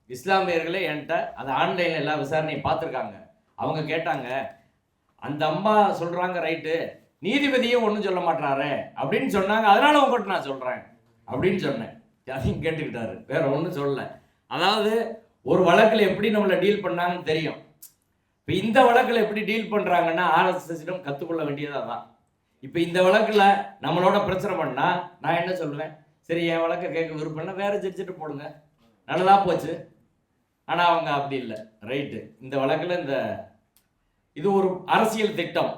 இஸ்லாமியர்களே என்கிட்ட அந்த ஆன்லைன்ல எல்லா விசாரணையும் பார்த்துருக்காங்க. அவங்க கேட்டாங்க, அந்த அம்மா சொல்றாங்க ரைட்டு, நீதிபதியும் ஒன்றும் சொல்ல மாட்டாரு அப்படின்னு சொன்னாங்க, அதனால உங்கள்கிட்ட நான் சொல்றேன் அப்படின்னு சொன்னேன். அதையும் கேட்டுக்கிட்டாரு, வேற ஒன்றும் சொல்லலை. அதாவது ஒரு வழக்கில் எப்படி நம்மளை டீல் பண்ணாங்கன்னு தெரியும். இப்போ இந்த வழக்கில் எப்படி டீல் பண்ணுறாங்கன்னா ஆர்எஸ்எஸ்ஸிடம் கற்றுக்கொள்ள வேண்டியதாக தான். இப்போ இந்த வழக்கில் நம்மளோட பிரச்சனை பண்ணால் நான் என்ன சொல்லுவேன், சரி என் வழக்கை கேட்க விருப்பம்னா வேற ஜட்ஜிட்டு போடுங்க, நல்லதா போச்சு. ஆனால் அவங்க அப்படி இல்லை, ரைட்டு இந்த வழக்கில் இது ஒரு அரசியல் திட்டம்,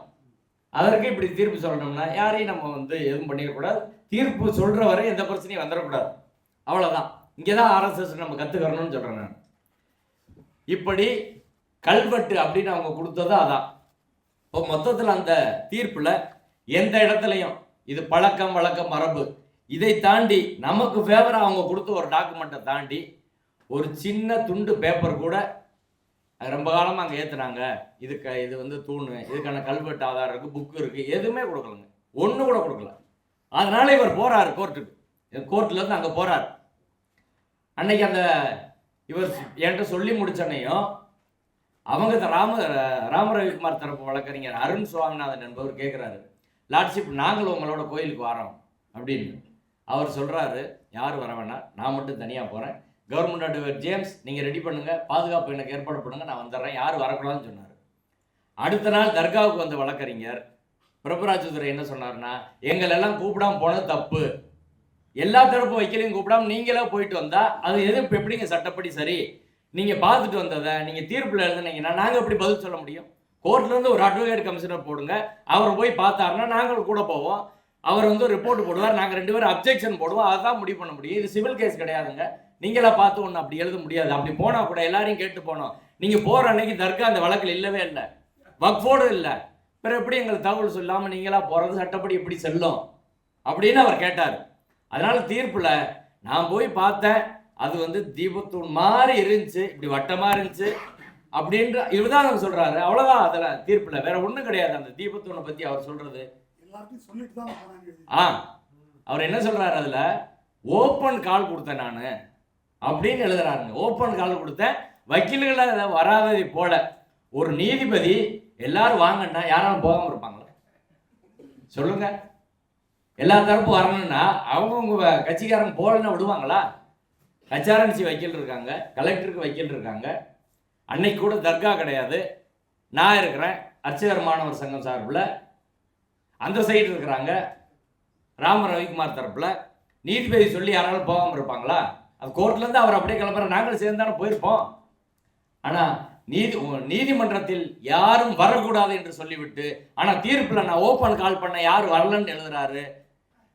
அதற்கு இப்படி தீர்ப்பு சொல்லணும்னா யாரையும் நம்ம எதுவும் பண்ணிடக்கூடாது, தீர்ப்பு சொல்கிற வரை எந்த பிரச்சனையும் வந்துடக்கூடாது, அவ்வளோதான். இங்கே தான் ஆர்எஸ்எஸ் நம்ம கற்றுக்கறணும்னு சொல்கிறேன் நான். இப்படி கல்வெட்டு அப்படின்னு அவங்க கொடுத்தது அதான். இப்போ மொத்தத்தில் அந்த தீர்ப்பில் எந்த இடத்துலையும் இது பழக்கம் வழக்கம் மரபு இதை தாண்டி நமக்கு ஃபேவராக அவங்க கொடுத்த ஒரு டாக்குமெண்ட்டை தாண்டி ஒரு சின்ன துண்டு பேப்பர் கூட ரொம்ப காலமாக அங்கே ஏற்றுனாங்க, இது தூணு, இதுக்கான கல்வெட்டு ஆதாரம் இருக்குது, புக்கு இருக்குது, எதுவுமே கொடுக்கலங்க, ஒன்று கூட கொடுக்கல. அதனால இவர் போறாரு கோர்ட்டுக்கு, கோர்ட்லேருந்து அங்கே போறாரு. அன்னைக்கு அந்த இவர் என்கிட்ட சொல்லி முடிச்சனையும் அவங்க ராம ரவிக்குமார் தரப்பு வழக்கறிஞர் அருண் சுவாமிநாதன் என்பவர் கேட்குறாரு, லார்ட்ஷிப் நாங்கள் உங்களோட கோயிலுக்கு வரோம் அப்படின்னு. அவர் சொல்கிறாரு, யார் வர வேணாம், நான் மட்டும் தனியாக போகிறேன், கவர்மெண்ட் அட்வொகேட் ஜேம்ஸ் நீங்கள் ரெடி பண்ணுங்க, பாதுகாப்பு எனக்கு ஏற்பாடு பண்ணுங்க, நான் வந்துடுறேன், யார் வரக்கூடாதுன்னு சொன்னார். அடுத்த நாள் தர்காவுக்கு வந்த வழக்கறிஞர் பிரபுராஜதுரை என்ன சொன்னார்னா, எங்களெல்லாம் கூப்பிடாம போனது தப்பு, எல்லா தரப்பு வைக்கலையும் கூப்பிடாம நீங்களே போயிட்டு வந்தா அது எதிர்ப்பு எப்படிங்க சட்டப்படி சரி, நீங்கள் பார்த்துட்டு வந்ததை நீங்கள் தீர்ப்பில் எழுதுனீங்கன்னா நாங்கள் எப்படி பதில் சொல்ல முடியும்? கோர்ட்லேருந்து ஒரு அட்வொகேட் கமிஷனர் போடுங்க, அவர் போய் பார்த்தாருன்னா நாங்கள் கூட போவோம், அவர் ரிப்போர்ட் போடுவார், நாங்கள் 2 பேரும் அப்ஜெக்ஷன் போடுவோம், அதான் முடிவு பண்ண முடியும். இது சிவில் கேஸ் கிடையாதுங்க, நீங்களா பார்த்து ஒன்று அப்படி எழுத முடியாது. அப்படி போனால் கூட எல்லாரையும் கேட்டு போனோம். நீங்கள் போகிற அன்னைக்கு தர்கா அந்த வழக்கில் இல்லவே இல்லை, வக்ஃபோடு இல்லை, பிறகு எப்படி எங்களுக்கு தகவல் சொல்லாமல் நீங்களா போகிறது சட்டப்படி எப்படி செல்லும் அப்படின்னு அவர் கேட்டார். அதனால தீர்ப்பில் நான் போய் பார்த்தேன், அது தீபத்தூண் மாதிரி இருந்துச்சு, இப்படி வட்டமாக இருந்துச்சு அப்படின்ற இதுதான் அவர் சொல்றாரு, அவ்வளோதான். அதில் தீர்ப்பில் வேற ஒன்றும் கிடையாது. அந்த தீபத்தூணை பற்றி அவர் சொல்றது அவர் என்ன சொல்றாரு, அதில் ஓப்பன் கால் கொடுத்தேன் நான் அப்படின்னு எழுதுறாருங்க. ஓப்பன் கால் கொடுத்தேன், வக்கீல்களை வராததை போல ஒரு நீதிபதி எல்லாரும் வாங்கன்னா யாராலும் போகாம இருப்பாங்களா சொல்லுங்க? எல்லா தரப்பும் வரணும்னா அவங்கவுங்க கட்சிக்காரங்க போகலன்னா விடுவாங்களா? ஹச்ஆர்என்சி வக்கீல் இருக்காங்க, கலெக்டருக்கு வக்கீல் இருக்காங்க, அன்னைக்கு கூட தர்கா கிடையாது, நான் இருக்கிறேன் அர்ச்சகர் மாணவர் சங்கம் சார்பில், அந்த சைடு இருக்கிறாங்க ராம ரவிக்குமார் தரப்புல. நீதிபதி சொல்லி யாராலும் போகாமல் இருப்பாங்களா? அது கோர்ட்லேருந்து அவர் அப்படியே கிளம்புற, நாங்களும் சேர்ந்தானே போயிருப்போம். ஆனால் நீதிமன்றத்தில் யாரும் வரக்கூடாது என்று சொல்லிவிட்டு, ஆனால் தீர்ப்பில் நான் ஓப்பன் கால் பண்ண யார் வரலன்னு எழுதுறாரு.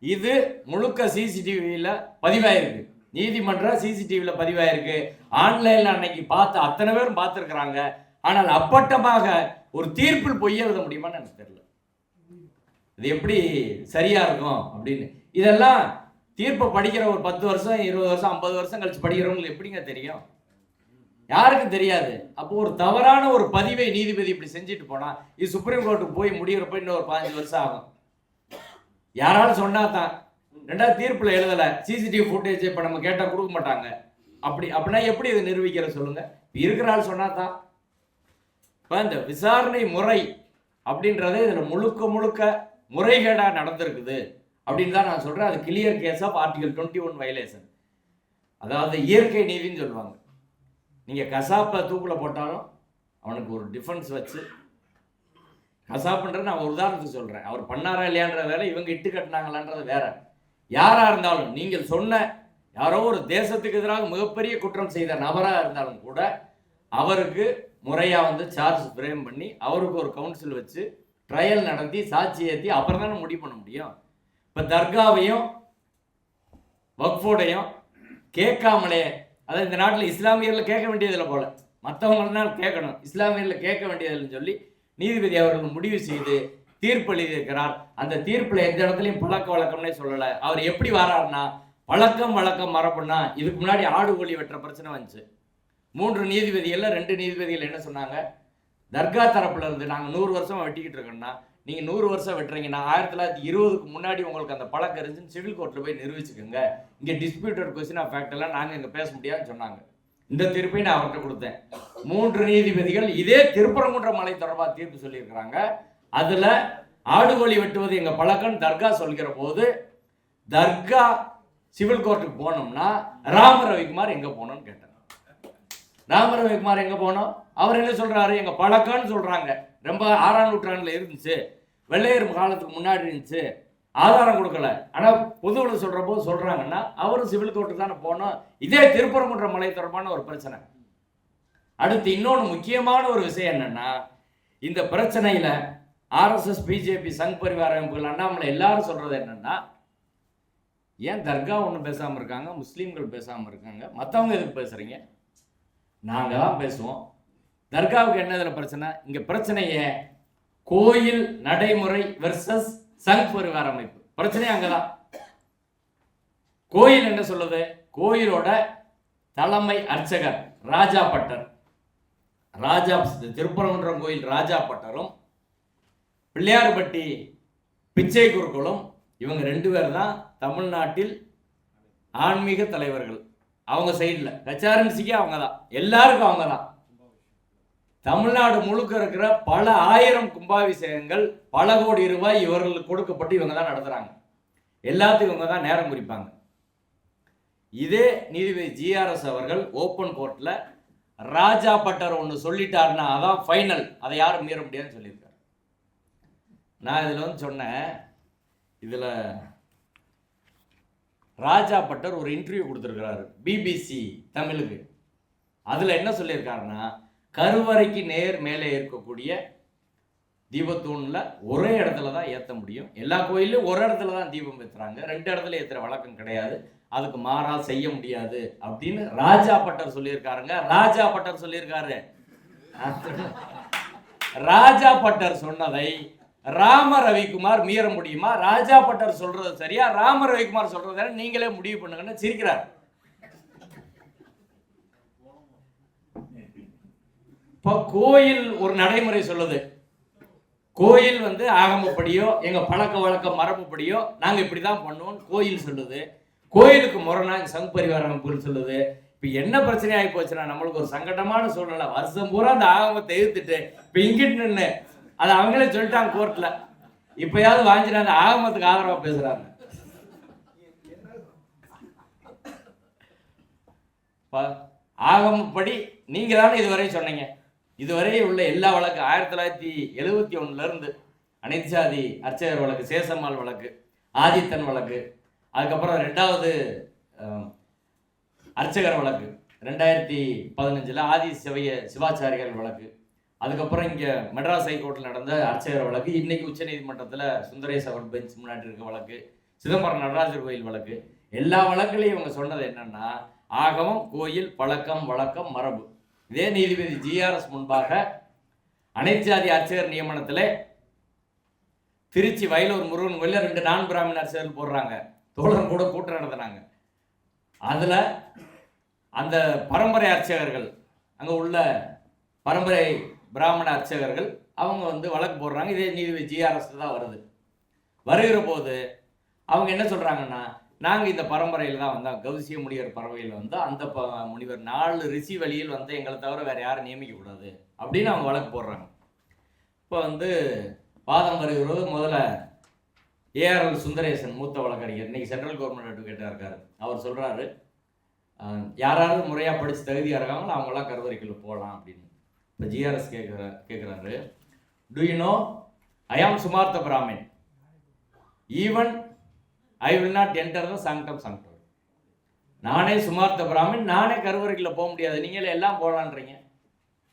இது முழுக்க சிசிடிவியில் பதிவாயிருக்கு, நீதிமன்ற சிசிடிவியில் பதிவாயிருக்கு. ஆன்லைனில் அன்னைக்கு பார்த்து அத்தனை பேரும் பார்த்துருக்குறாங்க. ஆனால் அப்பட்டமாக ஒரு தீர்ப்பில் பொய் எழுத முடியுமான்னு எனக்கு தெரியல. இது எப்படி சரியா இருக்கும் அப்படின்னு. இதெல்லாம் தீர்ப்பை படிக்கிற ஒரு 10 வருஷம் 20 வருஷம் 50 வருஷம் கழிச்சு படிக்கிறவங்களுக்கு எப்படிங்க தெரியும்? யாருக்கும் தெரியாது. அப்போ ஒரு தவறான ஒரு பதிவை நீதிபதி இப்படி செஞ்சுட்டு போனா இது சுப்ரீம் கோர்ட்டுக்கு போய் முடிகிறப்ப இன்னும் ஒரு 15 வருஷம் ஆகும். யாராலும் சொன்னா தான். ரெண்டாவது தீர்ப்புல எழுதல, சிசிடிவி ஃபுட்டேஜ் இப்ப நம்ம கேட்டா கொடுக்க மாட்டாங்க. அப்படின்னா எப்படி இதை நிரூபிக்கிற சொல்லுங்க? இருக்கிற ஆள் சொன்னா தான். இப்ப இந்த விசாரணை முறை அப்படின்றத இதுல முழுக்க முழுக்க முறைகேடா நடந்திருக்குது அப்படின்னு தான் நான் சொல்றேன். அது clear case of article 21 violation. அதாவது இயற்கை நீதினு சொல்லுவாங்க. நீங்க கசாப்பை தூக்குல போட்டாலும் அவனுக்கு ஒரு டிஃபென்ஸ் வச்சு, கசாப்புன்றது நான் ஒரு உதாரணத்துக்கு சொல்றேன், அவர் பண்ணாரா இல்லையான்ற வேலை, இவங்க இட்டு கட்டினாங்களான்றது வேற. யாரா இருந்தாலும் நீங்கள் சொன்ன யாரோ ஒரு தேசத்துக்கு எதிராக மிகப்பெரிய குற்றம் செய்த நபரா இருந்தாலும் கூட அவருக்கு முறையா சார்ஜ் ஃப்ரேம் பண்ணி அவருக்கு ஒரு கவுன்சில் வச்சு ட்ரையல் நடத்தி சாட்சி ஏற்றி அப்புறம் தானே முடிவு பண்ண முடியும். இப்ப தர்காவையும் வக்ஃபோடையும் கேட்காமலே, அதாவது இந்த நாட்டில் இஸ்லாமியர்ல கேட்க வேண்டியதில்லை போல, மற்றவங்களால் கேட்கணும், இஸ்லாமியர்ல கேட்க வேண்டியதில்லைன்னு சொல்லி நீதிபதி அவர்கள் முடிவு செய்து தீர்ப்பு எழுதியிருக்கிறார். அந்த தீர்ப்புல எந்த இடத்துலையும் பழக்க வழக்கம்னே சொல்லலை. அவர் எப்படி வராருன்னா, பழக்கம் வழக்கம் மரபுன்னா, இதுக்கு முன்னாடி ஆடு கோழி வெட்டுற பிரச்சனை வந்துச்சு. 3 நீதிபதிகள் 2 நீதிபதிகள் என்ன சொன்னாங்க, தர்கா தரப்புல இருந்து நாங்கள் 100 வருஷமா வெட்டிக்கிட்டு இருக்கோம்னா நீங்கள் 100 வருஷம் வெட்டுறீங்கன்னா 1920க்கு முன்னாடி உங்களுக்கு அந்த பழக்கம் இருந்துச்சுன்னு சிவில் கோர்ட்டில் போய் நிரூபிச்சுக்கோங்க, இங்கே டிஸ்பியூட்டட் கொஸ்டின் ஆஃப் ஃபேக்ட் எல்லாம் நாங்கள் இங்கே பேச முடியாதுன்னு சொன்னாங்க. இந்த தீர்ப்பை நான் அவர்கிட்ட கொடுத்தேன். 3 நீதிபதிகள் இதே திருப்பரங்குன்ற மலை தொடர்பாக தீர்ப்பு சொல்லியிருக்கிறாங்க. அதுல ஆடுகோழி வெட்டுவது எங்க பழக்கம் தர்கா சொல்கிற போது, தர்கா சிவில் கோர்ட்டுக்கு போனோம்னா ராம ரவிக்குமார் எங்க போனோம்னு கேட்டார். ராம ரவிக்குமார் எங்க போனோம், அவர் என்ன சொல்றாரு, எங்க பழக்கம்னு சொல்றாங்க. ரொம்ப 6ஆம் நூற்றாண்டுல இருந்துச்சு, வெள்ளையர் காலத்துக்கு முன்னாடி இருந்துச்சு, ஆதாரம் கொடுக்கல, ஆனா பொதுவில் சொல்ற போது சொல்றாங்கன்னா அவரும் சிவில் கோர்ட்டுக்கு தானே போனோம். இதே திருப்பரங்குன்ற மலை தொடர்பான ஒரு பிரச்சனை. அடுத்து இன்னொன்று முக்கியமான ஒரு விஷயம் என்னன்னா, இந்த பிரச்சனையில ஆர்எஸ்எஸ், பிஜேபி, சங் பரிவார அமைப்புகள், அண்ணாமலை எல்லாரும் சொல்றது என்னன்னா, ஏன் தர்கா ஒன்றும் பேசாம இருக்காங்க, முஸ்லீம்கள் பேசாம இருக்காங்க, மற்றவங்க எதுக்கு பேசுறீங்க? நாங்க தான் பேசுவோம். தர்காவுக்கு என்ன இதுல பிரச்சனை? இங்க பிரச்சனையே கோயில் நடைமுறை வெர்சஸ் சங் பரிவார அமைப்பு பிரச்சனை. அங்கதான் கோயில் என்ன சொல்லுது, கோயிலோட தலைமை அர்ச்சகர் ராஜா பட்டர், ராஜா திருப்பரங்குன்றம் கோயில் ராஜா பட்டரும் பிள்ளையார்பட்டி பிச்சை குருக்களும், இவங்க 2 பேர் தான் தமிழ்நாட்டில் ஆன்மீக தலைவர்கள். அவங்க சைடில் ஹெச்ஆர்என்சிக்கு அவங்க தான், எல்லாருக்கும் அவங்க தான். தமிழ்நாடு முழுக்க இருக்கிற பல ஆயிரம் கும்பாபிஷேகங்கள் பல கோடி ரூபாய் இவர்களுக்கு கொடுக்கப்பட்டு இவங்க தான் நடத்துறாங்க. எல்லாத்துக்கும் இவங்க தான் நேரம் குறிப்பாங்க. இதே நீதிபதி ஜிஆர்எஸ் அவர்கள் ஓப்பன் கோர்ட்ல ராஜா பட்டர் ஒன்று சொல்லிட்டாருன்னா அதான் ஃபைனல், அதை யாரும் மீற முடியாதுன்னு சொல்லியிருக்காரு. நான் இதில் சொன்னேன், இதில் ராஜா பட்டர் ஒரு இன்டர்வியூ கொடுத்துருக்கிறாரு பிபிசி தமிழுக்கு. அதில் என்ன சொல்லியிருக்காருன்னா, கருவறைக்கு நேர் மேலே இருக்கக்கூடிய தீபத்தூணில் ஒரே இடத்துல தான் ஏற்ற முடியும், எல்லா கோயிலும் ஒரு இடத்துல தான் தீபம் ஏற்றுறாங்க, 2 இடத்துல ஏற்றுற வழக்கம் கிடையாது, அதுக்கு மாறா செய்ய முடியாது அப்படின்னு ராஜா பட்டர் சொல்லியிருக்காருங்க. ராஜா பட்டர் சொல்லியிருக்காரு. ராஜா பட்டர் சொன்னதை ராம ரவிக்குமார் மீற முடியுமா? ராஜா பட்டர் சொல்றது சரியா, ராம ரவிக்குமார் சொல்றது நீங்களே முடிவு பண்ணுங்கன்னு சிரிக்கிறார். இப்போ கோயில் ஒரு நடைமுறை சொல்லுது, கோயில் ஆகமப்படியோ எங்க பழக்க வழக்க மரபுப்படியோ நாங்க இப்படிதான் பண்ணுவோம் கோயில் சொல்லுது. கோயிலுக்கு முரணா சங் பரிவார அமைப்புகள் சொல்லுது. இப்ப என்ன பிரச்சனை ஆகி போச்சுன்னா, நம்மளுக்கு ஒரு சங்கடமான சூழ்நிலை, வருஷம் பூரா அந்த ஆகமத்தை எதிர்த்துட்டு இப்ப இங்கிட்டு நின்று அது அவங்களே சொல்லிட்டாங்க கோர்ட்ல, இப்பயாவது வாங்கினா அந்த ஆகமத்துக்கு ஆதரவா பேசுறாங்க. ஆகமப்படி நீங்க தானே இதுவரை சொன்னீங்க, இதுவரை உள்ள எல்லா வழக்கு 1971 இருந்து அனைத்து சாதி அர்ச்சகர் வழக்கு, சேசம்மாள் வழக்கு, ஆதித்தன் வழக்கு, அதுக்கப்புறம் 2வது அர்ச்சகர் வழக்கு 2015 ஆதி சிவாச்சாரிகள் வழக்கு, அதுக்கப்புறம் இங்க மெட்ராஸ் ஹைகோர்ட்டில் நடந்த அர்ச்சகர் வழக்கு, இன்னைக்கு உச்ச நீதிமன்றத்தில் சுந்தரேஷ் அவர் பெஞ்ச் முன்னாடி இருக்க வழக்கு, சிதம்பரம் நடராஜர் கோயில் வழக்கு, எல்லா வழக்குலையும் இவங்க சொன்னது என்னன்னா, ஆகமம், கோயில், பழக்கம், வழக்கம், மரபு இதே நீதிபதி ஜிஆர்எஸ் முன்பாக அனைத்து ஜாதி அர்ச்சகர் நியமனத்தில் திருச்சி வயலூர் முருகன் கோயிலில் 2 நான் பிராமண அர்ச்சகர்கள் போடுறாங்க. தோழர் கூட கூட்டம் நடத்தினாங்க. அதில் அந்த பரம்பரை அர்ச்சகர்கள், அங்கே உள்ள பரம்பரை பிராமண அர்ச்சகர்கள் அவங்க வழக்கு போடுறாங்க. இதே நீதிபதி ஜிஆர்எஸ் தான் வருகிற போது அவங்க என்ன சொல்கிறாங்கன்னா, நாங்கள் இந்த பரம்பரையில் தான் வந்தோம், கௌசிய முனிவர் பறவையில் அந்த முனிவர் 4 ரிஷி வழியில் எங்களை தவிர வேறு யாரும் நியமிக்கக்கூடாது அப்படின்னு அவங்க வழக்கு போடுறாங்க. இப்போ வாதம் வருகிறது. முதல்ல ஏஆர்எல் சுந்தரேசன் மூத்த வழக்கறிஞர், இன்னைக்கு சென்ட்ரல் கவர்மெண்ட் அட்வொகேட்டாக இருக்கார். அவர் சொல்கிறாரு, யாராவது முறையாக படித்து தகுதியாக இருக்காங்களோ அவங்களாம் கருவறைக்குள்ளே போகலாம் அப்படின்னு. இப்போ ஜிஆர்எஸ் கேட்குறாரு, to you know I am Smartha Brahmin, even I will not enter the sanctum sanctum. நானே சுமார்த்த பிராமின், நானே கருவறைக்குள்ளே போக முடியாது, நீங்களே எல்லாம் போகலான்றீங்க.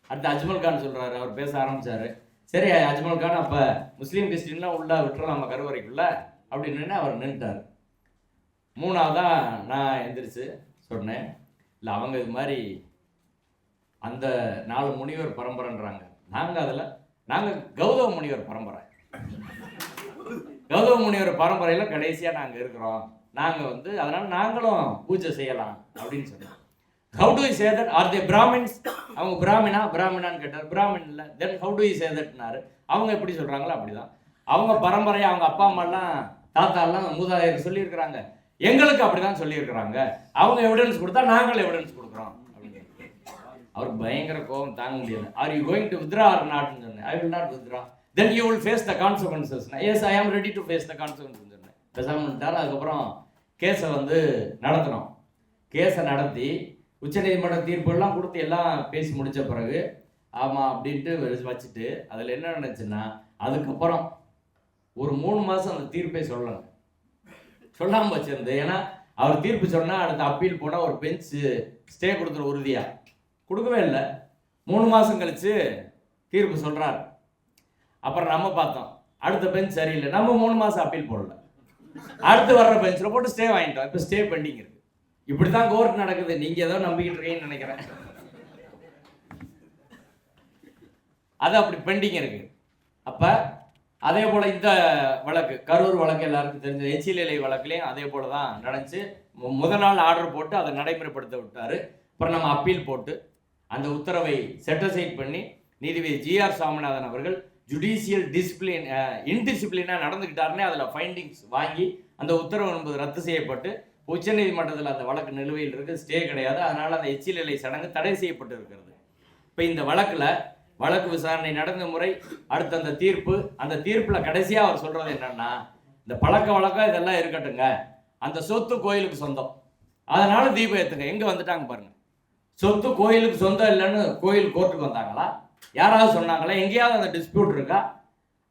அடுத்து அஜ்மல் கான் சொல்கிறாரு, அவர் பேச ஆரம்பித்தார். சரி அஜ்மல் கான், அப்போ முஸ்லீம் கிறிஸ்டின்லாம் உள்ளே விட்டுறோம் நம்ம கருவறைக்குள்ள அப்படின்னு அவர் நின்றுட்டார். 3ஆவதாக நான் எந்திரிச்சு சொன்னேன், இல்லை அவங்க இது மாதிரி அந்த 4 முனிவர் பரம்பரைன்றாங்க, நாங்கள் கௌதம முனிவர் பரம்பரை, கௌதம முனிவர் பரம்பரையில் கடைசியாக நாங்கள் இருக்கிறோம், நாங்கள் அதனால் நாங்களும் பூஜை செய்யலாம் அப்படின்னு சொன்னோம். How do you say that? Are they Brahmins? அவங்க பிராமினான்னு கேட்டார். பிராமின் இல்லை. தென் how do you say that? அவங்க எப்படி சொல்கிறாங்களோ அப்படிதான். அவங்க பரம்பரையாக அவங்க அப்பா அம்மாலாம் தாத்தாலாம் மூதாதையர் சொல்லியிருக்கிறாங்க, எங்களுக்கு அப்படிதான் சொல்லியிருக்கிறாங்க, அவங்க எவிடன்ஸ் கொடுத்தா நாங்கள் எவிடன்ஸ் கொடுக்குறோம் அப்படின்னு. அவருக்கு பயங்கர கோபம் தாங்க முடியல. Are you going to withdraw or not? சொன்னேன். I will not withdraw. Then you will face the consequences. Yes, I am ready to face the consequences சொன்னேன். பேசாமட்டார். அதுக்கப்புறம் கேஸை நடத்தினோம். கேஸை நடத்தி உச்சநீதிமன்ற தீர்ப்புலாம் கொடுத்து எல்லாம் பேசி முடித்த பிறகு ஆமாம் அப்படின்ட்டு வச்சுட்டு அதில் என்ன நினச்சுன்னா, அதுக்கப்புறம் ஒரு 3 மாதம் அந்த தீர்ப்பை சொல்லாமல் வச்சிருந்து. ஏன்னா அவர் தீர்ப்பு சொன்னால் அடுத்த அப்பீல் போனால் ஒரு பெஞ்சு ஸ்டே கொடுத்துற உறுதியாக கொடுக்கவே இல்லை. 3 மாதம் கழித்து தீர்ப்பு சொல்கிறார். அப்புறம் நம்ம பார்த்தோம், அடுத்த பெஞ்ச் சரியில்லை, நம்ம 3 மாதம் அப்பீல் போடல, அடுத்து வர்ற பெஞ்சில் போட்டு ஸ்டே வாங்கிட்டோம். இப்போ ஸ்டே பெண்டிங் இருக்கு. இப்படி தான் கோர்ட் நடக்குது. நீங்கள் ஏதோ நம்பிக்கிட்டு இருக்கீங்கன்னு நினைக்கிறேன். அது அப்படி பெண்டிங் இருக்கு. அப்போ அதே போல் இந்த வழக்கு, கரூர் வழக்கு எல்லாருக்கும் தெரிஞ்ச எச்சிலை வழக்குலேயும் அதே போல் தான் நடந்துச்சு. முதல் நாள் ஆர்டர் போட்டு அதை நடைமுறைப்படுத்த விட்டார். அப்புறம் நம்ம அப்பீல் போட்டு அந்த உத்தரவை செட்டிசைட் பண்ணி நீதிபதி ஜிஆர் சாமிநாதன் அவர்கள் ஜுடிஷியல் இன்டிசிப்ளினாக நடந்துக்கிட்டாருன்னே அதில் ஃபைண்டிங்ஸ் வாங்கி அந்த உத்தரவு என்பது ரத்து செய்யப்பட்டு உச்சநீதிமன்றத்தில் அந்த வழக்கு நிலுவையில் இருக்குது, ஸ்டே கிடையாது. அதனால் அந்த எச்சிலை சடங்கு தடை செய்யப்பட்டு இருக்கிறது. இப்போ இந்த வழக்கு விசாரணை நடந்த முறை, அடுத்த அந்த தீர்ப்பு, அந்த தீர்ப்பில் கடைசியாக அவர் சொல்கிறது என்னன்னா, இந்த பழக்க வழக்கம் இதெல்லாம் இருக்கட்டுங்க, அந்த சொத்து கோயிலுக்கு சொந்தம், அதனால தீபம் ஏற்றுங்க. எங்கே வந்துட்டாங்க பாருங்க. சொத்து கோயிலுக்கு சொந்தம் இல்லைன்னு கோயில் கோர்ட்டுக்கு வந்தாங்களா? யாராவது சொன்னாங்களா? எங்கேயாவது அந்த டிஸ்பியூட் இருக்கா?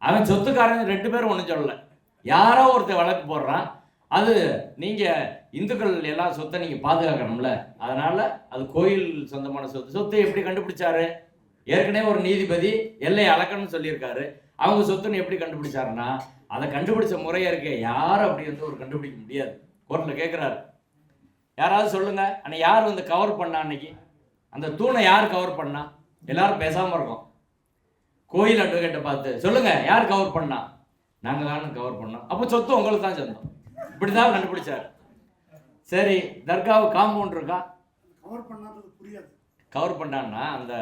அவன் சொத்துக்காரங்க 2 பேரும் ஒன்றும் சொல்லலை, யாரோ ஒருத்தர் வழக்கு போடுறான். அது நீங்கள் இந்துக்கள் எல்லாம் சொத்தை நீங்கள் பாதுகாக்கணும்ல, அதனால் அது கோயில் சொந்தமான சொத்தை எப்படி கண்டுபிடிச்சாரு? ஏற்கனவே ஒரு நீதிபதி எல்லை அளக்கணும்னு சொல்லியிருக்காரு. அவங்க சொத்துன்னு எப்படி கண்டுபிடிச்சாருன்னா, அதை கண்டுபிடிச்ச முறையாக இருக்க யாரும் அப்படி ஒரு கண்டுபிடிக்க முடியாது. கோர்ட்டில் கேட்குறாரு, யாராவது சொல்லுங்க, ஆனால் யார் கவர் பண்ணா? அன்னைக்கு அந்த தூணை யார் கவர் பண்ணா? எல்லாரும் பேசாமல் இருக்கோம். கோயில் அட்வொகேட்டை பார்த்து சொல்லுங்க, யார் கவர் பண்ணா? நாங்கள் தானே கவர் பண்ணோம். அப்போ சொத்து உங்களுக்கு தான் சொந்தம். இப்படி தான் கண்டுபிடிச்சார். சரி, தர்காவு காம்பவுண்ட் இருக்கா? கவர் பண்ணான்னா அந்த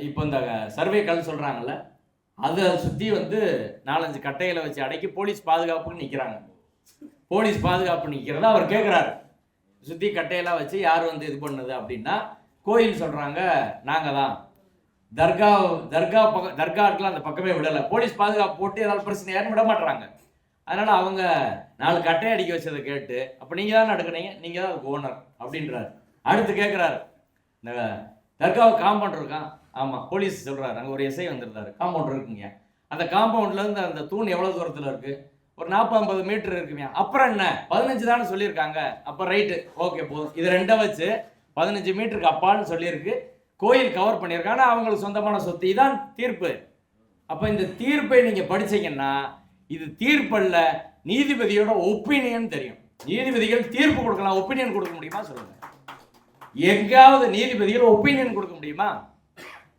இப்போ இந்த சர்வே கல் சொல்கிறாங்கல்ல, அதை சுற்றி 4-5 கட்டைகளை வச்சு அடக்கி போலீஸ் பாதுகாப்புன்னு நிற்கிறாங்க. போலீஸ் பாதுகாப்பு நிற்கிறத அவர் கேட்குறாரு. சுற்றி கட்டையெல்லாம் வச்சு யார் இது பண்ணுது அப்படின்னா, கோயில் சொல்கிறாங்க நாங்கள் தான். தர்காவுக்குலாம் அந்த பக்கமே விடலை, போலீஸ் பாதுகாப்பு போட்டு ஏதாவது பிரச்சனை யாரும் விட மாட்டுறாங்க. அதனால் அவங்க 4 கட்டையை அடிக்க வச்சதை கேட்டு, அப்போ நீங்கள் தான் நடக்குனீங்க, நீங்கள் தான் அதுக்கு ஓனர் அப்படின்றாரு. அடுத்து கேட்குறாரு, இந்த தர்காவை காம்பவுண்ட் இருக்கான்? ஆமாம். போலீஸ் சொல்கிறாரு, அங்கே ஒரு எஸ்ஐ வந்திருந்தாரு, காம்பவுண்ட் இருக்குங்க. அந்த காம்பவுண்ட்லேருந்து அந்த தூண் எவ்வளோ தூரத்தில் இருக்குது? ஒரு 40-50 மீட்டர் இருக்குங்க. அப்புறம் என்ன, 15 தானே சொல்லியிருக்காங்க. அப்போ ரைட்டு, ஓகே போதும். இது 2 வச்சு 15 மீட்டருக்கு அப்பான்னு சொல்லியிருக்கு. கோயில் கவர் பண்ணியிருக்காங்க, அவங்களுக்கு சொந்தமான சொத்து. இதான் தீர்ப்பு. அப்போ இந்த தீர்ப்பை நீங்கள் படிச்சீங்கன்னா, இது தீர்ப்பல்ல, நீதிபதியோட ஒப்பீனியன் தெரியும். நீதிபதிகள் தீர்ப்பு கொடுக்கலாம், ஒப்பீனியன் கொடுக்க முடியுமா சொல்லுங்க? எங்காவது நீதிபதிகள் ஒப்பீனியன் கொடுக்க முடியுமா?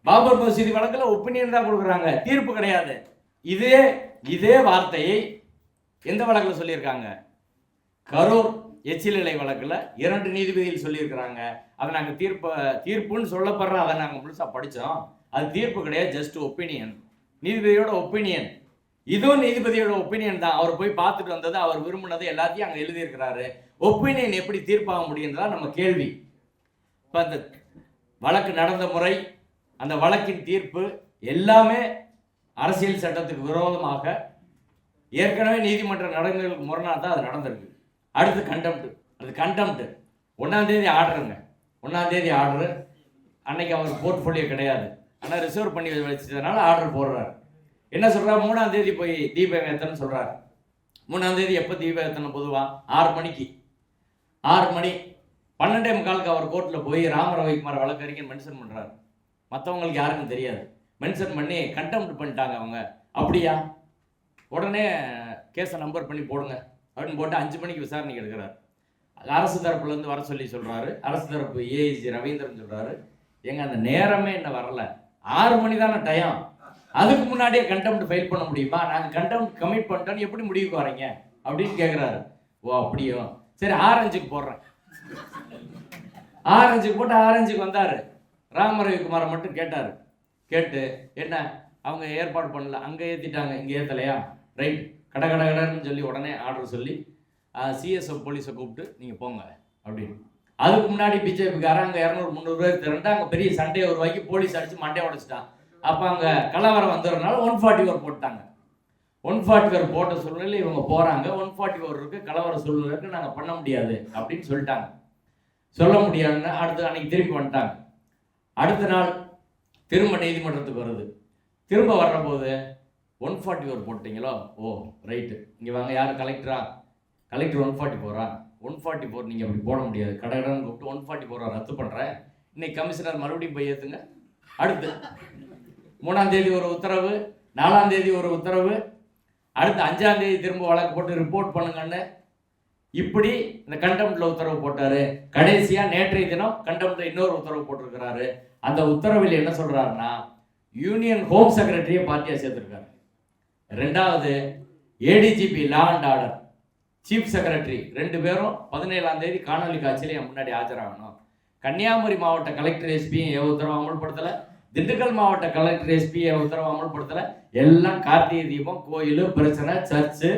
பாபர் மசூதி வழக்கில் ஒப்பீனியன் தான் கொடுக்குறாங்க, தீர்ப்பு கிடையாது. இதே வார்த்தையை எந்த வழக்கில் சொல்லியிருக்காங்க? கரூர் எச்சிலை வழக்கில் 2 நீதிபதிகள் சொல்லியிருக்கிறாங்க. அதை நாங்கள் தீர்ப்புன்னு சொல்லப்படுற அதை நாங்கள் முழுசாக படித்தோம். அது தீர்ப்பு கிடையாது, ஜஸ்ட் ஒப்பீனியன், நீதிபதியோட ஒப்பீனியன். இதுவும் நீதிபதியோட ஒப்பீனியன் தான். அவர் போய் பார்த்துட்டு வந்தது, அவர் விரும்பினது எல்லாத்தையும் அங்கே எழுதியிருக்கிறாரு. ஒப்பீனியன் எப்படி தீர்ப்பாக முடியுன்றதா நம்ம கேள்வி. இப்போ அந்த வழக்கு நடந்த முறை, அந்த வழக்கின் தீர்ப்பு எல்லாமே அரசியல் சட்டத்துக்கு விரோதமாக ஏற்கனவே நீதிமன்ற நடைமுறைகளுக்கு முரணாக தான் அது நடந்திருக்கு. அடுத்து கண்டெம்ட். அது கண்டெம்ட் 1ஆம் தேதி ஆர்டருங்க. 1ஆம் தேதி ஆர்டரு. அன்னைக்கு அவர் போர்ட்ஃபோலியோ கிடையாது, ஆனால் ரிசர்வ் பண்ணி வச்சதுனால ஆர்டர் போடுறாரு. என்ன சொல்கிறார்? 3ஆம் தேதி போய் தீபம் ஏற்றன்னு சொல்கிறார். 3ஆம் தேதி எப்போ தீபம் ஏற்றணும்? பொதுவாக 6 மணிக்கு. 6 மணி 12:45 அவர் கோர்ட்டில் போய் ராமரவிக்குமார் வழக்கறிஞர் மென்ஷன் பண்ணுறாரு. மற்றவங்களுக்கு யாருக்கும் தெரியாது. மென்ஷன் பண்ணி கண்டெம்ட் பண்ணிட்டாங்க அவங்க. அப்படியா? உடனே கேஸை நம்பர் பண்ணி போடுங்க அப்படின்னு போட்டு 5 மணிக்கு விசாரணைக்கு எடுக்கிறார். அரசு தரப்புலேருந்து வர சொல்லி சொல்கிறாரு. அரசு தரப்பு ஏஐஜி ரவீந்திரன் சொல்கிறாரு, அந்த நேரமே என்ன வரல, 6 மணி தானே டைம், அதுக்கு முன்னாடியே கண்டெம்ட் ஃபைல் பண்ண முடியுமா? நாங்கள் கண்டெம்ட் கமிட் பண்ணிட்டோன்னு எப்படி முடிவுக்கு வரீங்க அப்படின்னு கேட்குறாரு. ஓ அப்படியோ, சரி 6:05 போடுறேன். 6:05 போட்டு 6:05 வந்தார். ராமரவிக்குமாரை மட்டும் கேட்டார். கேட்டு என்ன அவங்க ஏற்பாடு பண்ணல, அங்கே ஏற்றிட்டாங்க, இங்கே ஏற்றலையா, ரைட், கடன்னு சொல்லி உடனே ஆர்டர் சொல்லி சிஎஸ்எஃப் போலீஸை கூப்பிட்டு நீங்கள் போங்க அப்படின்னு. அதுக்கு முன்னாடி பிஜேபிக்காரன் அங்கே 200-300 பேர் திரண்டு அங்கே பெரிய சண்டையை உருவாக்கி போலீஸ் அடித்து மண்டையை உடைச்சிட்டான். அப்போ அங்கே கலவரம் வந்ததுனால 144 போட்டாங்க. 144 போட்ட சூழ்நிலை இவங்க போகிறாங்க. 144 இருக்கு, கலவர சூழ்நிலை இருக்கு, நாங்கள் பண்ண முடியாது அப்படின்னு சொல்லிட்டாங்க. சொல்ல முடியாதுன்னு அடுத்து அன்னைக்கு திருப்பி வந்துட்டாங்க. அடுத்த நாள் திரும்ப நீதிமன்றத்துக்கு வருது. திரும்ப வர்றபோது 144 போட்டீங்களோ? ஓ ரைட்டு, இங்கே வாங்க. யார்? கலெக்டரா? கலெக்டர் 144 144 நீங்கள் அப்படி போட முடியாது, கடன்னு கூப்பிட்டு 144 ரத்து பண்ணுறேன், இன்னைக்கு கமிஷனர் மறுபடியும் போய் ஏற்றுங்க. அடுத்து 3ஆம் தேதி ஒரு உத்தரவு, 4ஆம் தேதி ஒரு உத்தரவு, அடுத்து 5ஆம் தேதி திரும்ப வழக்கு போட்டு ரிப்போர்ட் பண்ணுங்கன்னு இப்படி இந்த கண்டெம்ட்ல உத்தரவு போட்டாரு. கடைசியா நேற்றைய தினம் கண்டெம்ட்ல இன்னொரு உத்தரவு போட்டிருக்கிறாரு. அந்த உத்தரவில் என்ன சொல்றாருன்னா, யூனியன் ஹோம் செக்ரட்டரியை பார்ட்டியா சேர்த்திருக்காரு. 2வது ADGP law and order, chief secretary 2 பேரும் 17ஆம் தேதி காணொலி காட்சியில முன்னாடி ஆஜராகணும். கன்னியாகுமரி மாவட்ட கலெக்டர் எஸ்பியும் உத்தரவு அமல்படுத்தலை, திண்டுக்கல் மாவட்ட கலெக்டர் எஸ்பியை உத்தரவு அமல்படுத்தலை. எல்லாம் கார்த்திகை தீபம், கோயில் பிரச்சனை, சர்ச்சு,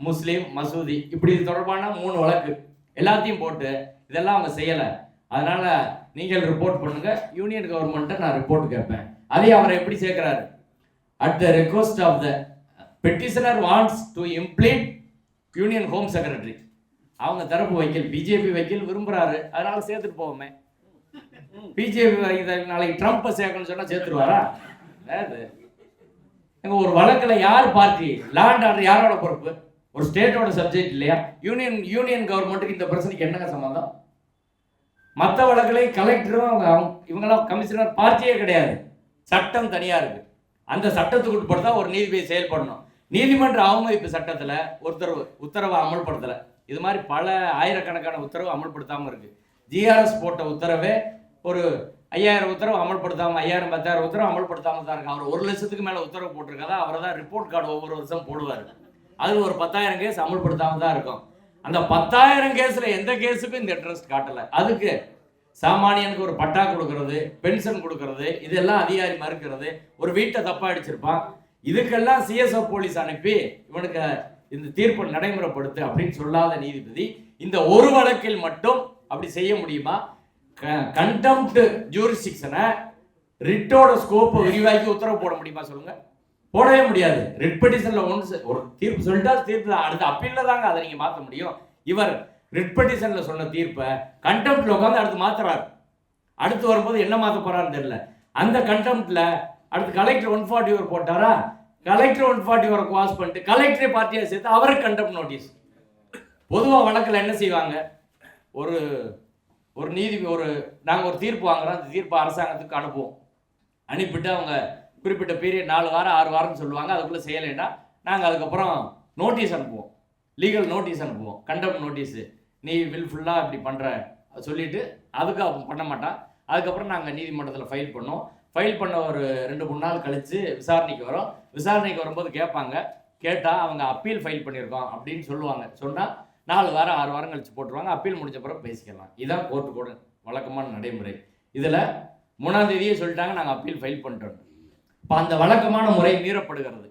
முஸ்லீம் மசூதி, இப்படி தொடர்பான 3 வழக்கு எல்லாத்தையும் போட்டு இதெல்லாம் அவங்க செய்யலை. அதனால நீங்கள் ரிப்போர்ட் பண்ணுங்க, யூனியன் கவர்மெண்ட்டை நான் ரிப்போர்ட் கேட்பேன். அதே அவரை எப்படி சேர்க்கிறாரு? At the request of the petitioner wants to implead union home secretary. அவங்க தரப்பு வைக்கல், பிஜேபி வைக்கல் விரும்புறாரு, அதனால சேர்த்துட்டு போவோமே. பிஜேபி நாளைக்கு ட்ரம்ப்பை சேர்க்கணும்னு சொன்னா சேர்த்துருவாரா? ஒரு வழக்கில் யார் பார்ட்டி? லாண்ட் ஆர்டர் யாரோட பொறுப்பு? ஒரு ஸ்டேட்டோட சப்ஜெக்ட் இல்லையா? யூனியன் கவர்மெண்ட்டுக்கு இந்த பிரச்சனைக்கு என்னங்க சம்பந்தம்? மற்ற வழக்கிலே கலெக்டரும் இவங்களாம் கமிஷனர் பார்ட்டியே கிடையாது, சட்டம் தனியா இருக்கு. அந்த சட்டத்துக்கு உட்படுத்தா ஒரு நீதிபதி செயல்படணும். நீதிமன்ற அவமதிப்பு சட்டத்துல உத்தரவை அமல்படுத்தல. இது மாதிரி பல ஆயிரக்கணக்கான உத்தரவு அமல்படுத்தாம இருக்கு. ஜிஆர்எஸ் போட்ட உத்தரவே ஒரு 5000 உத்தரவு அமல்படுத்தாம, 1000 10,000 உத்தரவு அமல்படுத்தாம தான் இருக்கு. அவர் 1 லட்சத்துக்கு மேல உத்தரவு போட்டிருக்காதா, அவர் தான் ரிப்போர்ட் கார்டு ஒவ்வொரு வருஷம் போடுவார். அது ஒரு 10,000 கேஸ் அமல்படுத்தாம தான் இருக்கும். அந்த 10,000 கேஸ்ல எந்த கேஸுக்கும் இந்த இன்ட்ரெஸ்ட் காட்டல. அதுக்கு சாமானியனுக்கு ஒரு பட்டா கொடுக்கறது, பென்ஷன் கொடுக்கறது, இதெல்லாம் அதிகாரி மறுக்கிறது. ஒரு வீட்டை தப்பா அடிச்சிருப்பான், இதுக்கெல்லாம் சிஎஸ்எஃப் போலீஸ் அனுப்பி இவனுக்கு இந்த தீர்ப்பை நடைமுறைப்படுத்து அப்படின்னு சொல்லாத நீதிபதி இந்த ஒரு வழக்கில் மட்டும் அப்படி செய்ய முடியுமா? கண்டெம்ட் ஜூரிஸ்டிக்ஷனை ரிட்டோட ஸ்கோப்பை விரிவாக்கி உத்தரவு போட முடியுமா சொல்லுங்க? போடவே முடியாது. ரிட் பெட்டிஷன்ல ஒரு தீர்ப்பு சொல்லிட்டா தீர்ப்பு அடுத்த அப்பீல்ல தாங்க அதை நீங்க மாற்ற முடியும். இவர் ரிட் பெட்டிஷன்ல சொன்ன தீர்ப்பை கண்டெம்ட்ல உட்காந்து அடுத்து மாத்துறாரு. அடுத்து வரும்போது என்ன மாற்ற போறாருன்னு தெரியல. அந்த கண்டெம்ட்ல அடுத்து கலெக்டர் 144 போட்டாரா, கலெக்டர் 144 குவாஸ் பண்ணிட்டு கலெக்டரே பார்ட்டியா சேர்த்து அவருக்கு கண்டெம்ட் நோட்டீஸ். பொதுவாக வழக்கில் என்ன செய்வாங்க, ஒரு நீதிபதி நாங்கள் ஒரு தீர்ப்பு வாங்குறோம், அந்த தீர்ப்பை அரசாங்கத்துக்கு அனுப்புவோம். அனுப்பிட்டு அவங்க குறிப்பிட்ட பீரியட் 4 வாரம் 6 வாரம்னு சொல்லுவாங்க. அதுக்குள்ளே செய்யலைன்னா நாங்கள் அதுக்கப்புறம் நோட்டீஸ் அனுப்புவோம், லீகல் நோட்டீஸ் அனுப்புவோம், கண்டெம்ட் நோட்டீஸு. நீ வில்ஃபுல்லாக இப்படி பண்ணுற சொல்லிட்டு அதுக்கு அவன் பண்ண மாட்டான். அதுக்கப்புறம் நாங்கள் நீதிமன்றத்தில் ஃபைல் பண்ணோம். ஃபைல் பண்ண ஒரு 2-3 நாள் கழித்து விசாரணைக்கு வரும். விசாரணைக்கு வரும்போது கேட்பாங்க. கேட்டால் அவங்க அப்பீல் ஃபைல் பண்ணியிருக்கோம் அப்படின்னு சொல்லுவாங்க. சொன்னால் 4 வாரம் 6 வாரம் கழித்து போட்டுருவாங்க. அப்பீல் முடிஞ்ச பிறகு பேசிக்கலாம். இதுதான் கோர்ட்டு கூட வழக்கமான நடைமுறை. இதில் 3ஆம் தேதியே சொல்லிட்டாங்க நாங்கள் அப்பீல் ஃபைல் பண்ணிட்டோம். இப்போ அந்த வழக்கமான முறை மீறப்படுகிறது.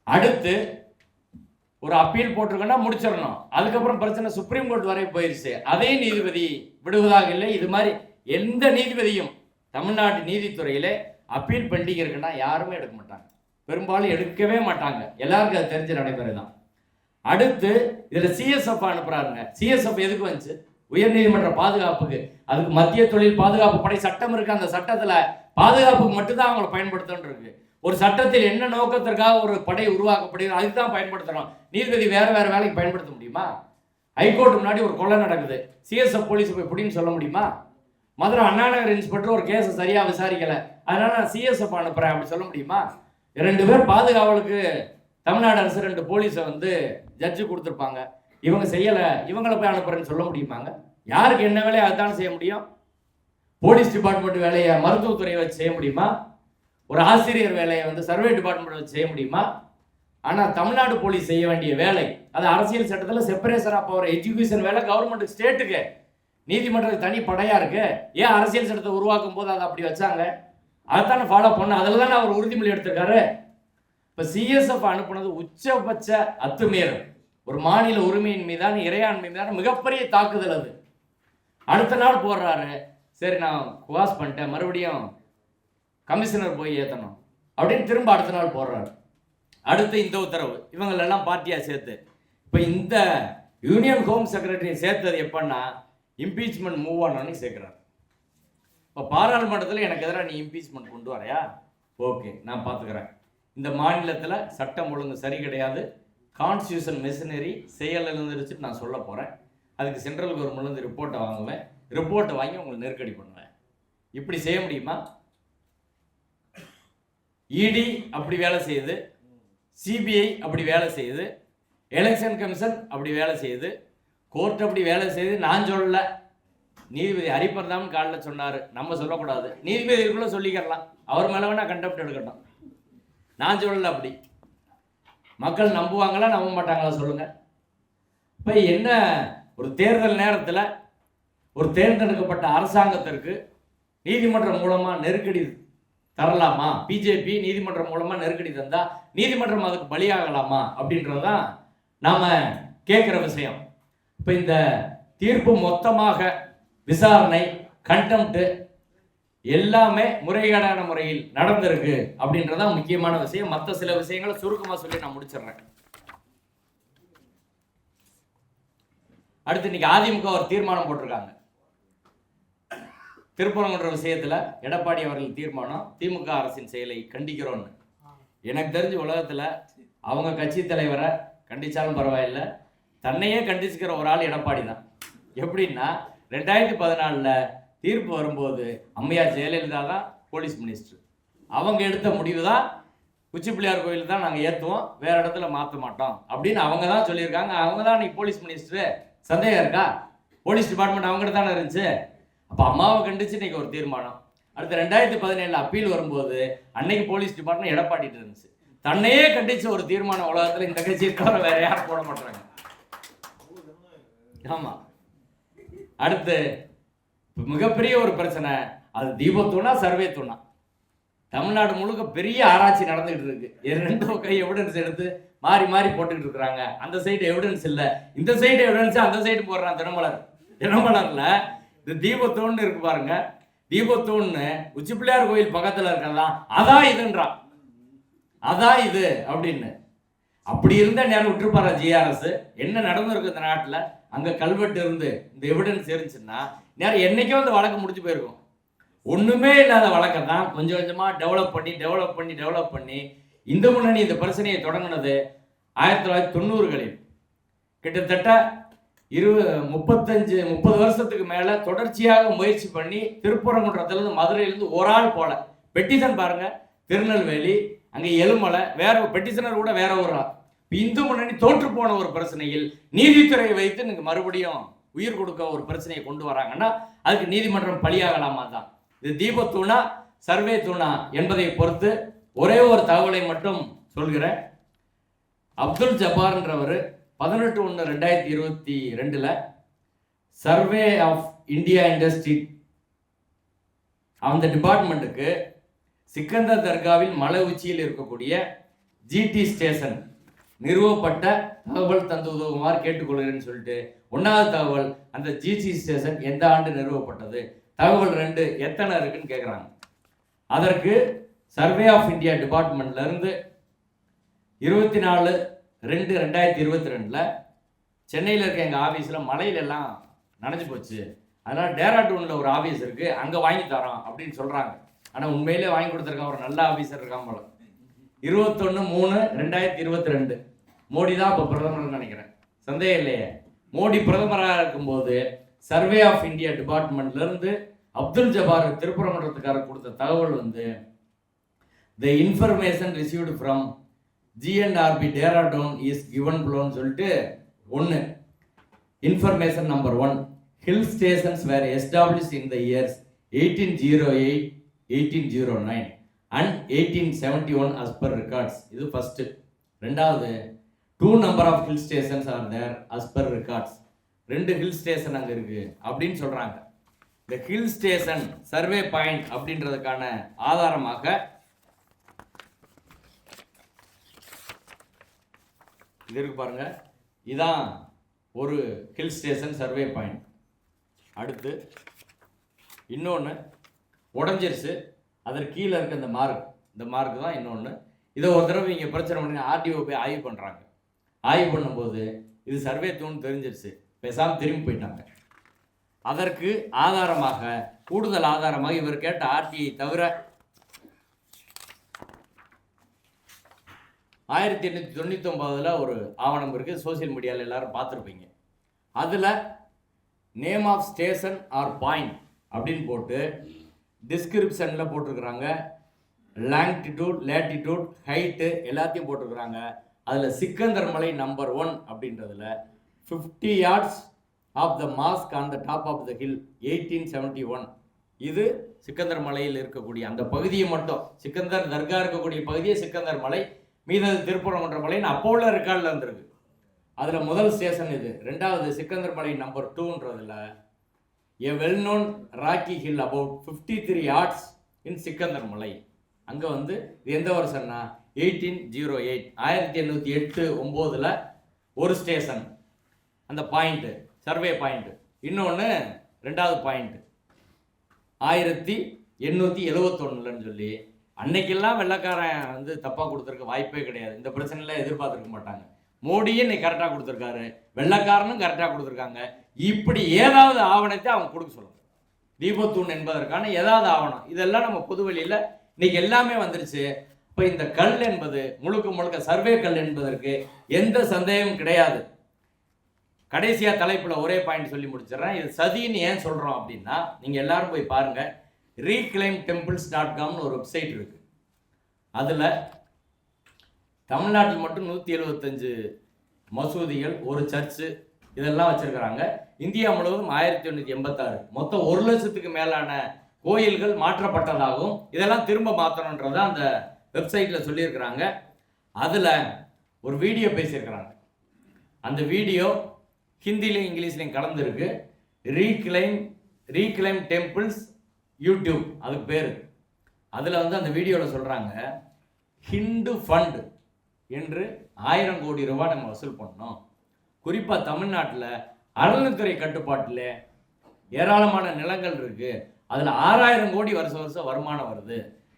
அடுத்து ஒரு அப்பீல் போட்டிருக்கோன்னா முடிச்சிடணும். அதுக்கப்புறம் பிரச்சனை சுப்ரீம் கோர்ட் வரை போயிடுச்சு. அதே நீதிபதி விடுவதாக இல்லை. இது மாதிரி எந்த நீதிபதியும் தமிழ்நாட்டு நீதித்துறையில அப்பீல் பெண்டிங் இருக்குன்னா யாருமே எடுக்க மாட்டாங்க. பெரும்பாலும் எடுக்கவே மாட்டாங்க. எல்லாருக்கும் அது தெரிஞ்ச நடைமுறை தான். அடுத்து இதுல சிஎஸ்எஃப் அனுப்புறாருங்க. சிஎஸ்எஃப் எதுக்கு வந்துச்சு? உயர்நீதிமன்ற பாதுகாப்புக்கு. அதுக்கு மத்திய தொழில் பாதுகாப்பு படை சட்டம் இருக்கு. அந்த சட்டத்துல பாதுகாப்புக்கு மட்டும்தான் அவங்களை பயன்படுத்தணும் இருக்கு. ஒரு சட்டத்தில் என்ன நோக்கத்திற்காக ஒரு படை உருவாக்கப்படுகிறது அதுக்கு தான் பயன்படுத்தணும். நீதிபதி வேற வேற வேலைக்கு பயன்படுத்த முடியுமா? ஹைகோர்ட் முன்னாடி ஒரு கொலை நடக்குது, சிஎஸ்எஃப் போலீஸ் போய் பிடின்னு சொல்ல முடியுமா? மதுரை அண்ணாநகர் இன்ஸ்பெக்டர் ஒரு கேஸை சரியா விசாரிக்கல, அதனால நான் சிஎஸ்எஃப் அனுப்புறேன் அப்படி சொல்ல முடியுமா? 2 பேர் பாதுகாவலுக்கு தமிழ்நாடு அரசு 2 போலீஸை ஜட்ஜு கொடுத்துருப்பாங்க. இவங்க செய்யல, இவங்களை போய் அனுப்புறேன்னு சொல்ல முடியுமாங்க? யாருக்கு என்ன வேலையை அதுதான் செய்ய முடியும். போலீஸ் டிபார்ட்மெண்ட் வேலையை மருத்துவத்துறையை வச்சு செய்ய முடியுமா? ஒரு ஆசிரியர் வேலையை சர்வே டிபார்ட்மெண்ட் வச்சு செய்ய முடியுமா? ஆனால் தமிழ்நாடு போலீஸ் செய்ய வேண்டிய வேலை அது அரசியல் சட்டத்தில் செப்பரேஷன் ஆஃப் பவர் எஜுகேஷன் வேலை கவர்மெண்ட் ஸ்டேட்டுக்கு. நீதிமன்றத்துக்கு தனி படையா இருக்கு. ஏன் அரசியல் சட்டத்தை உருவாக்கும் போது அதை அப்படி வச்சாங்க? அதைத்தானே ஃபாலோ பண்ண. அதில் தானே அவர் உறுதிமொழி எடுத்திருக்காரு. இப்போ சிஎஸ்எஃப் அனுப்புனது உச்சபட்ச அத்துமீறல். ஒரு மாநில உரிமையின் மீதான இறையாண்மை மீதான மிகப்பெரிய தாக்குதல் அது. அடுத்த நாள் போடுறாரு, சரி நான் குவாஸ் பண்ணிட்டேன், மறுபடியும் கமிஷனர் போய் ஏற்றணும் அப்படின்னு திரும்ப அடுத்த நாள் போடுறாரு. அடுத்து இந்த உத்தரவு இவங்களெல்லாம் பார்ட்டியாக சேர்த்து இப்போ இந்த யூனியன் ஹோம் செக்ரட்டரியை சேர்த்தது எப்பன்னா இம்பீச்மெண்ட் மூவ் ஆனோன்னு சேர்க்குறாரு. இப்போ பாராளுமன்றத்தில் எனக்கு எதிராக நீ இம்பீச்மெண்ட் கொண்டு வரையா? ஓகே, நான் பார்த்துக்கிறேன். இந்த மாநிலத்தில் சட்டம் ஒழுங்கு சரி கிடையாது, கான்ஸ்டியூஷன் மெஷினரி செயலில் இருந்துருச்சுட்டு நான் சொல்ல போகிறேன். அதுக்கு சென்ட்ரல் கவர்மெண்ட்லேருந்து ரிப்போர்ட்டை வாங்குவேன், ரிப்போர்ட்டை வாங்கி உங்களை நெருக்கடி பண்ணுவேன். இப்படி செய்ய முடியுமா? இடி அப்படி வேலை செய்யுது, சிபிஐ அப்படி வேலை செய்யுது, எலெக்ஷன் கமிஷன் அப்படி வேலை செய்யுது, கோர்ட் அப்படி வேலை செய்யுது. நான் சொல்லல, நீதிபதி ஹரிபிரதாம் காலில் சொன்னார், நம்ம சொல்லக்கூடாது. நீதிபதிக்குள்ள சொல்லிக்கிறலாம், அவர் மேலே வேணா கண்டெப்ட் எடுக்கட்டும். நான் சொல்லல. அப்படி மக்கள் நம்புவாங்களா நம்ப மாட்டாங்களா சொல்லுங்க. இப்போ என்ன, ஒரு தேர்தல் நேரத்தில் ஒரு தேர்ந்தெடுக்கப்பட்ட அரசாங்கத்திற்கு நீதிமன்றம் மூலமாக நெருக்கடி தரலாமா? பிஜேபி நீதிமன்றம் மூலமாக நெருக்கடி தந்தா நீதிமன்றம் அதுக்கு பலியாகலாமா அப்படின்றதான் நாம் கேட்குற விஷயம். இப்போ இந்த தீர்ப்பு மொத்தமாக விசாரணை, கண்டெம்ட் எல்லாமே முறைகேடான முறையில் நடந்திருக்கு அப்படின்றதான் முக்கியமான விஷயம். மற்ற சில விஷயங்களை சுருக்கமாக சொல்லி நான் முடிச்சிடுறேன். அடுத்து இன்னைக்கு அதிமுக ஒரு தீர்மானம் போட்டிருக்காங்க. திருப்பரங்குன்ற விஷயத்துல எடப்பாடி அவர்கள் தீர்மானம், திமுக அரசின் செயலை கண்டிக்கிறோன்னு. எனக்கு தெரிஞ்ச உலகத்துல அவங்க கட்சி தலைவரை கண்டிச்சாலும் பரவாயில்லை, தன்னையே கண்டிச்சுக்கிற ஒரு ஆள் எடப்பாடி தான். எப்படின்னா 2014 தீர்ப்பு வரும்போது அம்மையார் ஜெயலலிதா தான் போலீஸ் மினிஸ்டர். அவங்க எடுத்த முடிவு தான் உச்சி பிள்ளையார் கோயில் தான் நாங்கள் ஏற்றுவோம், வேற இடத்துல மாற்ற மாட்டோம் அப்படின்னு அவங்க தான் சொல்லியிருக்காங்க. அவங்க தான் இன்னைக்கு போலீஸ் மினிஸ்டர். சந்தேகம் இருக்கா? போலீஸ் டிபார்ட்மெண்ட் அவங்ககிட்ட தானே இருந்துச்சு. அப்போ அம்மாவை கண்டிச்சு இன்னைக்கு ஒரு தீர்மானம். அடுத்து 2017 அப்பீல் வரும்போது அன்னைக்கு போலீஸ் டிபார்ட்மெண்ட் எடப்பாடிட்டு இருந்துச்சு. தன்னையே கண்டிச்சு ஒரு தீர்மானம் உலகத்தில் இந்த கட்சியை தவிர வேற யாரும் போட மாட்டாங்க. ஆமா. அடுத்து மிகப்பெரிய ஒரு பிரச்சனை, அது தீபத்தூணா சர்வே தூணா. தமிழ்நாடு முழுக்க பெரிய ஆராய்ச்சி நடந்துகிட்டு இருக்கு. 2 கை எவிடன்ஸ் எடுத்து மாறி மாறி போட்டுக்கிட்டு இருக்கிறாங்க. அந்த சைடு எவிடன்ஸ் இல்லை, இந்த சைடு எவிடன்ஸ், அந்த சைடு போடுறான். தினமலர்ல இந்த தீபத்தூண் இருக்கு பாருங்க, தீபத்தூண்ணு உச்சி பிள்ளையார் கோயில் பக்கத்துல இருக்கலாம், அதான் இதுன்றான், அதான் இது அப்படின்னு. அப்படி இருந்த நேரம் விட்டுருப்பாரா ஜிஆர்எஸ்? என்ன நடந்திருக்கு இந்த நாட்டில்? அங்க கல்வெட்டு இருந்து இந்த எவிடன்ஸ் இருந்துச்சுன்னா நேரம் என்னைக்கோ அந்த வழக்கு முடிச்சு போயிருக்கும். ஒண்ணுமே இல்லாத வழக்கை தான் கொஞ்சம் கொஞ்சமா டெவலப் பண்ணி இந்த முன்னணி இந்த பிரச்சனையை தொடங்கினது 1990களில். கிட்டத்தட்ட 30 வருஷத்துக்கு மேல தொடர்ச்சியாக முயற்சி பண்ணி திருப்பரங்குன்றத்திலிருந்து மதுரையிலிருந்து ஒரு ஆள் போல பெட்டிஷன் பாருங்க, திருநெல்வேலி அங்க எலுமலை, வேற பெட்டிஷனர் கூட வேற ஒரு ஆள். இந்து முன்னணி தோற்று போன ஒரு பிரச்சனையில் நீதித்துறையை வைத்து நீங்க மறுபடியும் உயிர் கொடுக்க ஒரு பிரச்சனையை கொண்டு வராங்கன்னா அதுக்கு நீதிமன்றம் பலியாகலாமா தான். இது தீபத்தூணா சர்வே தூணா என்பதை பொறுத்து ஒரே ஒரு தகவலை மட்டும் சொல்கிறேன். அப்துல் ஜப்பார்ன்றவர் 18/1/2022 சர்வே ஆஃப் இந்தியா இண்டஸ்ட்ரி அந்த டிபார்ட்மெண்ட்டுக்கு சிக்கந்தர் தர்காவில் மலை உச்சியில் இருக்கக்கூடிய ஜிடி ஸ்டேஷன் நிறுவப்பட்ட தகவல் தந்து உதவுமாறு கேட்டுக்கொள்கிறேன்னு சொல்லிட்டு 1வது தகவல் அந்த ஜிடி ஸ்டேஷன் எந்த ஆண்டு நிறுவப்பட்டது, தகவல் 2 எத்தனை இருக்குன்னு கேட்குறாங்க. அதற்கு சர்வே ஆஃப் இந்தியா டிபார்ட்மெண்ட்ல இருந்து 24/2/2022 சென்னையில் இருக்க எங்கள் ஆஃபீஸில் மலையிலெல்லாம் நனைஞ்சு போச்சு, அதனால் டேராடூனில் ஒரு ஆஃபீஸ் இருக்குது அங்கே வாங்கி தரோம் அப்படின்னு சொல்கிறாங்க. ஆனால் உண்மையிலே வாங்கி கொடுத்துருக்கான் ஒரு நல்ல ஆஃபீஸர் இருக்கான் போல. 21/3/2022 மோடி தான் இப்போ பிரதமர்னு நினைக்கிறேன், சந்தேகம் இல்லையே. மோடி பிரதமராக இருக்கும்போது சர்வே ஆஃப் இந்தியா டிபார்ட்மெண்ட்லேருந்து அப்துல் ஜபார் திருப்பரங்குன்றத்துக்காரர் கொடுத்த தகவல் வந்து the information received from GNRP Dehradun is given ப்ளோன்னு சொல்லிட்டு 1 information number 1 hill stations were established in the years 1808, 1809 and 1871 as per records. இது ஃபர்ஸ்ட். 2வது 2 number of hill stations are there as per records. 2 hill station அங்கே இருக்கு அப்படின்னு சொல்றாங்க. இந்த ஹில் ஸ்டேஷன் சர்வே பாயிண்ட் அப்படின்றதுக்கான ஆதாரமாக இது இருக்கு பாருங்க, இதான் ஒரு ஹில் ஸ்டேஷன் சர்வே பாயிண்ட். அடுத்து இன்னொன்று உடஞ்சிருச்சு, அதற்கு கீழே இருக்க இந்த மார்க் தான் இன்னொன்று. இதை ஒரு தடவை இங்கே பிரச்சனை பண்ணி ஆர்டிஓ போய் ஆய்வு பண்ணுறாங்க. ஆய்வு பண்ணும்போது இது சர்வே தூண் தெரிஞ்சிருச்சு, பேசாமல் திரும்பி போயிட்டாங்க. அதற்கு ஆதாரமாக கூடுதல் ஆதாரமாக இவர் கேட்ட ஆர்டிஐ தவிர 1899 ஒரு ஆவணம் இருக்குது, சோசியல் மீடியாவில் எல்லாரும் பார்த்துருப்பீங்க. அதில் name of station or point அப்படின்னு போட்டு டிஸ்கிரிப்ஷனில் போட்டிருக்கிறாங்க, லாங்கிடியூட் லேட்டிடியூட் ஹைட்டு எல்லாத்தையும் போட்டிருக்கிறாங்க. அதில் சிக்கந்தர் மலை நம்பர் 1 அப்படின்றதுல 50 yards of the mosque on the top of the hill 1871. இது சிக்கந்தர் மலையில் இருக்கக்கூடிய அந்த பகுதியை மட்டும், சிக்கந்தர் தர்கா இருக்கக்கூடிய பகுதியை சிக்கந்தர் மலை, மீது திருப்பரங்குன்ற மலைன்னு அப்போ உள்ள ரெக்கார்டில் இருந்திருக்கு. அதில் முதல் ஸ்டேஷன் இது. 2வது சிக்கந்தர் மலை நம்பர் 2ன்றதுல a well-known rocky hill about 53 yards in Sikandar மலை. அங்கே வந்து இது எந்த வருஷம்னா 1808, 1808-9 ஒரு ஸ்டேஷன் அந்த பாயிண்ட்டு சர்வே பாயிண்ட்டு. இன்னொன்று 2வது பாயிண்ட்டு 1871 சொல்லி அன்னைக்கெல்லாம் வெள்ளக்காரன் வந்து தப்பாக கொடுத்துருக்க வாய்ப்பே கிடையாது. இந்த பிரச்சனைலாம் எதிர்பார்த்துருக்க மாட்டாங்க. மோடியே இன்னைக்கு கரெக்டாக கொடுத்துருக்காரு, வெள்ளக்காரனும் கரெக்டாக கொடுத்துருக்காங்க. இப்படி ஏதாவது ஆவணத்தை அவங்க கொடுக்க சொல்லணும். தீபத்தூண் என்பதற்கான ஏதாவது ஆவணம் இதெல்லாம் நம்ம பொதுவெளியில் இன்னைக்கு எல்லாமே வந்துருச்சு. இப்போ இந்த கல் என்பது முழுக்க முழுக்க சர்வே கல் என்பதற்கு எந்த சந்தேகமும் கிடையாது. கடைசியாக தலைப்பில் ஒரே பாயிண்ட் சொல்லி முடிச்சிடறேன். இது சதின்னு ஏன் சொல்கிறோம் அப்படின்னா, நீங்கள் எல்லாரும் போய் பாருங்கள், reclaimtemples.comனு ஒரு வெப்சைட் இருக்கு. அதில் தமிழ்நாட்டில் மட்டும் 175 மசூதிகள், ஒரு சர்ச்சு இதெல்லாம் வச்சிருக்கிறாங்க. இந்தியா முழுவதும் 1986 மொத்தம் 1 லட்சத்துக்கு மேலான கோயில்கள் மாற்றப்பட்டதாகவும் இதெல்லாம் திரும்ப மாற்றணுன்றத அந்த வெப்சைட்டில் சொல்லியிருக்கிறாங்க. அதில் ஒரு வீடியோ பேசியிருக்கிறாங்க. அந்த வீடியோ ஹிந்திலையும் இங்கிலீஷ்லையும் கலந்துருக்கு. ரீக்ளைம் டெம்பிள்ஸ் யூடியூப் அதுக்கு பேர். அதில் வந்து அந்த வீடியோவில் சொல்கிறாங்க, ஹிந்து ஃபண்ட் என்று 1000 கோடி ரூபாய் நம்ம வசூல் பண்ணோம். குறிப்பாக தமிழ்நாட்டில் அறநிலைத்துறை கட்டுப்பாட்டில் ஏராளமான நிலங்கள் இருக்குது, அதில் 6000 கோடி வருஷம் வருமானம் வருது.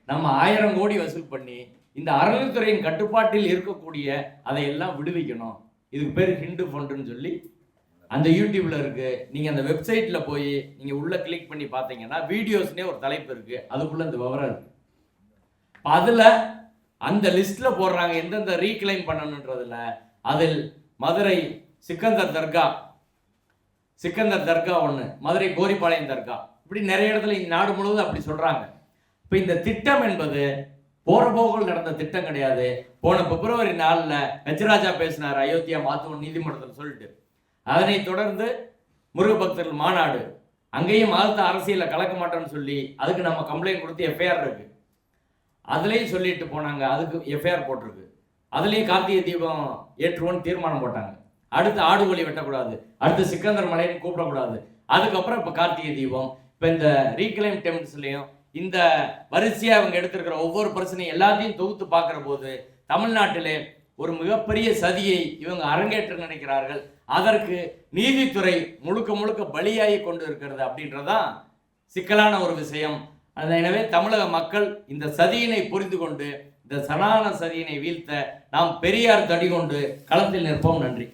நம்ம 1000 கோடி வசூல் பண்ணி இந்த அறநிலைத்துறையின் கட்டுப்பாட்டில் இருக்கக்கூடிய அதையெல்லாம் விடுவிக்கணும். இதுக்கு பேர் ஹிந்து ஃபண்டுன்னு சொல்லி அந்த யூடியூப்ல இருக்கு. நீங்கள் அந்த வெப்சைட்டில் போய் நீங்கள் உள்ளே கிளிக் பண்ணி பார்த்தீங்கன்னா வீடியோஸ்னே ஒரு தலைப்பு இருக்குது, அதுக்குள்ளே இந்த விவரம் இருக்குது. அதில் அந்த லிஸ்ட்டில் போடுறாங்க எந்தெந்த ரீக்ளைம் பண்ணணுன்றதுல. அதில் மதுரை சிக்கந்தர் தர்கா 1, மதுரை கோரிப்பாளையம் தர்கா, இப்படி நிறைய இடத்துல நாடு முழுவதும் அப்படி சொல்கிறாங்க. இப்போ இந்த திட்டம் என்பது போற போகல் நடந்த திட்டம் கிடையாது. போன பிப்ரவரி 4 கஜராஜா பேசினார், அயோத்தியா மாத்துவோம் நீதிமன்றத்தில் சொல்லிட்டு. அதனை தொடர்ந்து முருக பக்தர்கள் மாநாடு, அங்கேயும் மதத்தை அரசியலில் கலக்க மாட்டோம்னு சொல்லி அதுக்கு நம்ம கம்ப்ளைண்ட் கொடுத்து எஃப்ஐஆர் இருக்கு. அதுலேயும் சொல்லிட்டு போனாங்க, அதுக்கு எஃப்ஐஆர் போட்டிருக்கு. அதுலேயும் கார்த்திகை தீபம் ஏற்றுவோன்னு தீர்மானம் போட்டாங்க. அடுத்து ஆடுகொலி வெட்டக்கூடாது, அடுத்து சிக்கந்தர் மலைன்னு கூப்பிடக்கூடாது. அதுக்கப்புறம் இப்போ கார்த்திகை தீபம், இப்போ இந்த ரீக்ளைம் டெம்பிள்ஸ்லையும் இந்த வரிசையாக அவங்க எடுத்திருக்கிற ஒவ்வொரு பிரச்சனையும் எல்லாத்தையும் தொகுத்து பார்க்குற போது தமிழ்நாட்டிலே ஒரு மிகப்பெரிய சதியை இவங்க அரங்கேற்ற நினைக்கிறார்கள். அதற்கு நீதித்துறை முழுக்க முழுக்க பலியாகி கொண்டு இருக்கிறது அப்படின்றதான் சிக்கலான ஒரு விஷயம். எனவே தமிழக மக்கள் இந்த சதியினை புரிந்து கொண்டு இந்த சனாதன சதியினை வீழ்த்த நாம் பெரியார் தடி கொண்டு களத்தில் நிற்போம். நன்றி.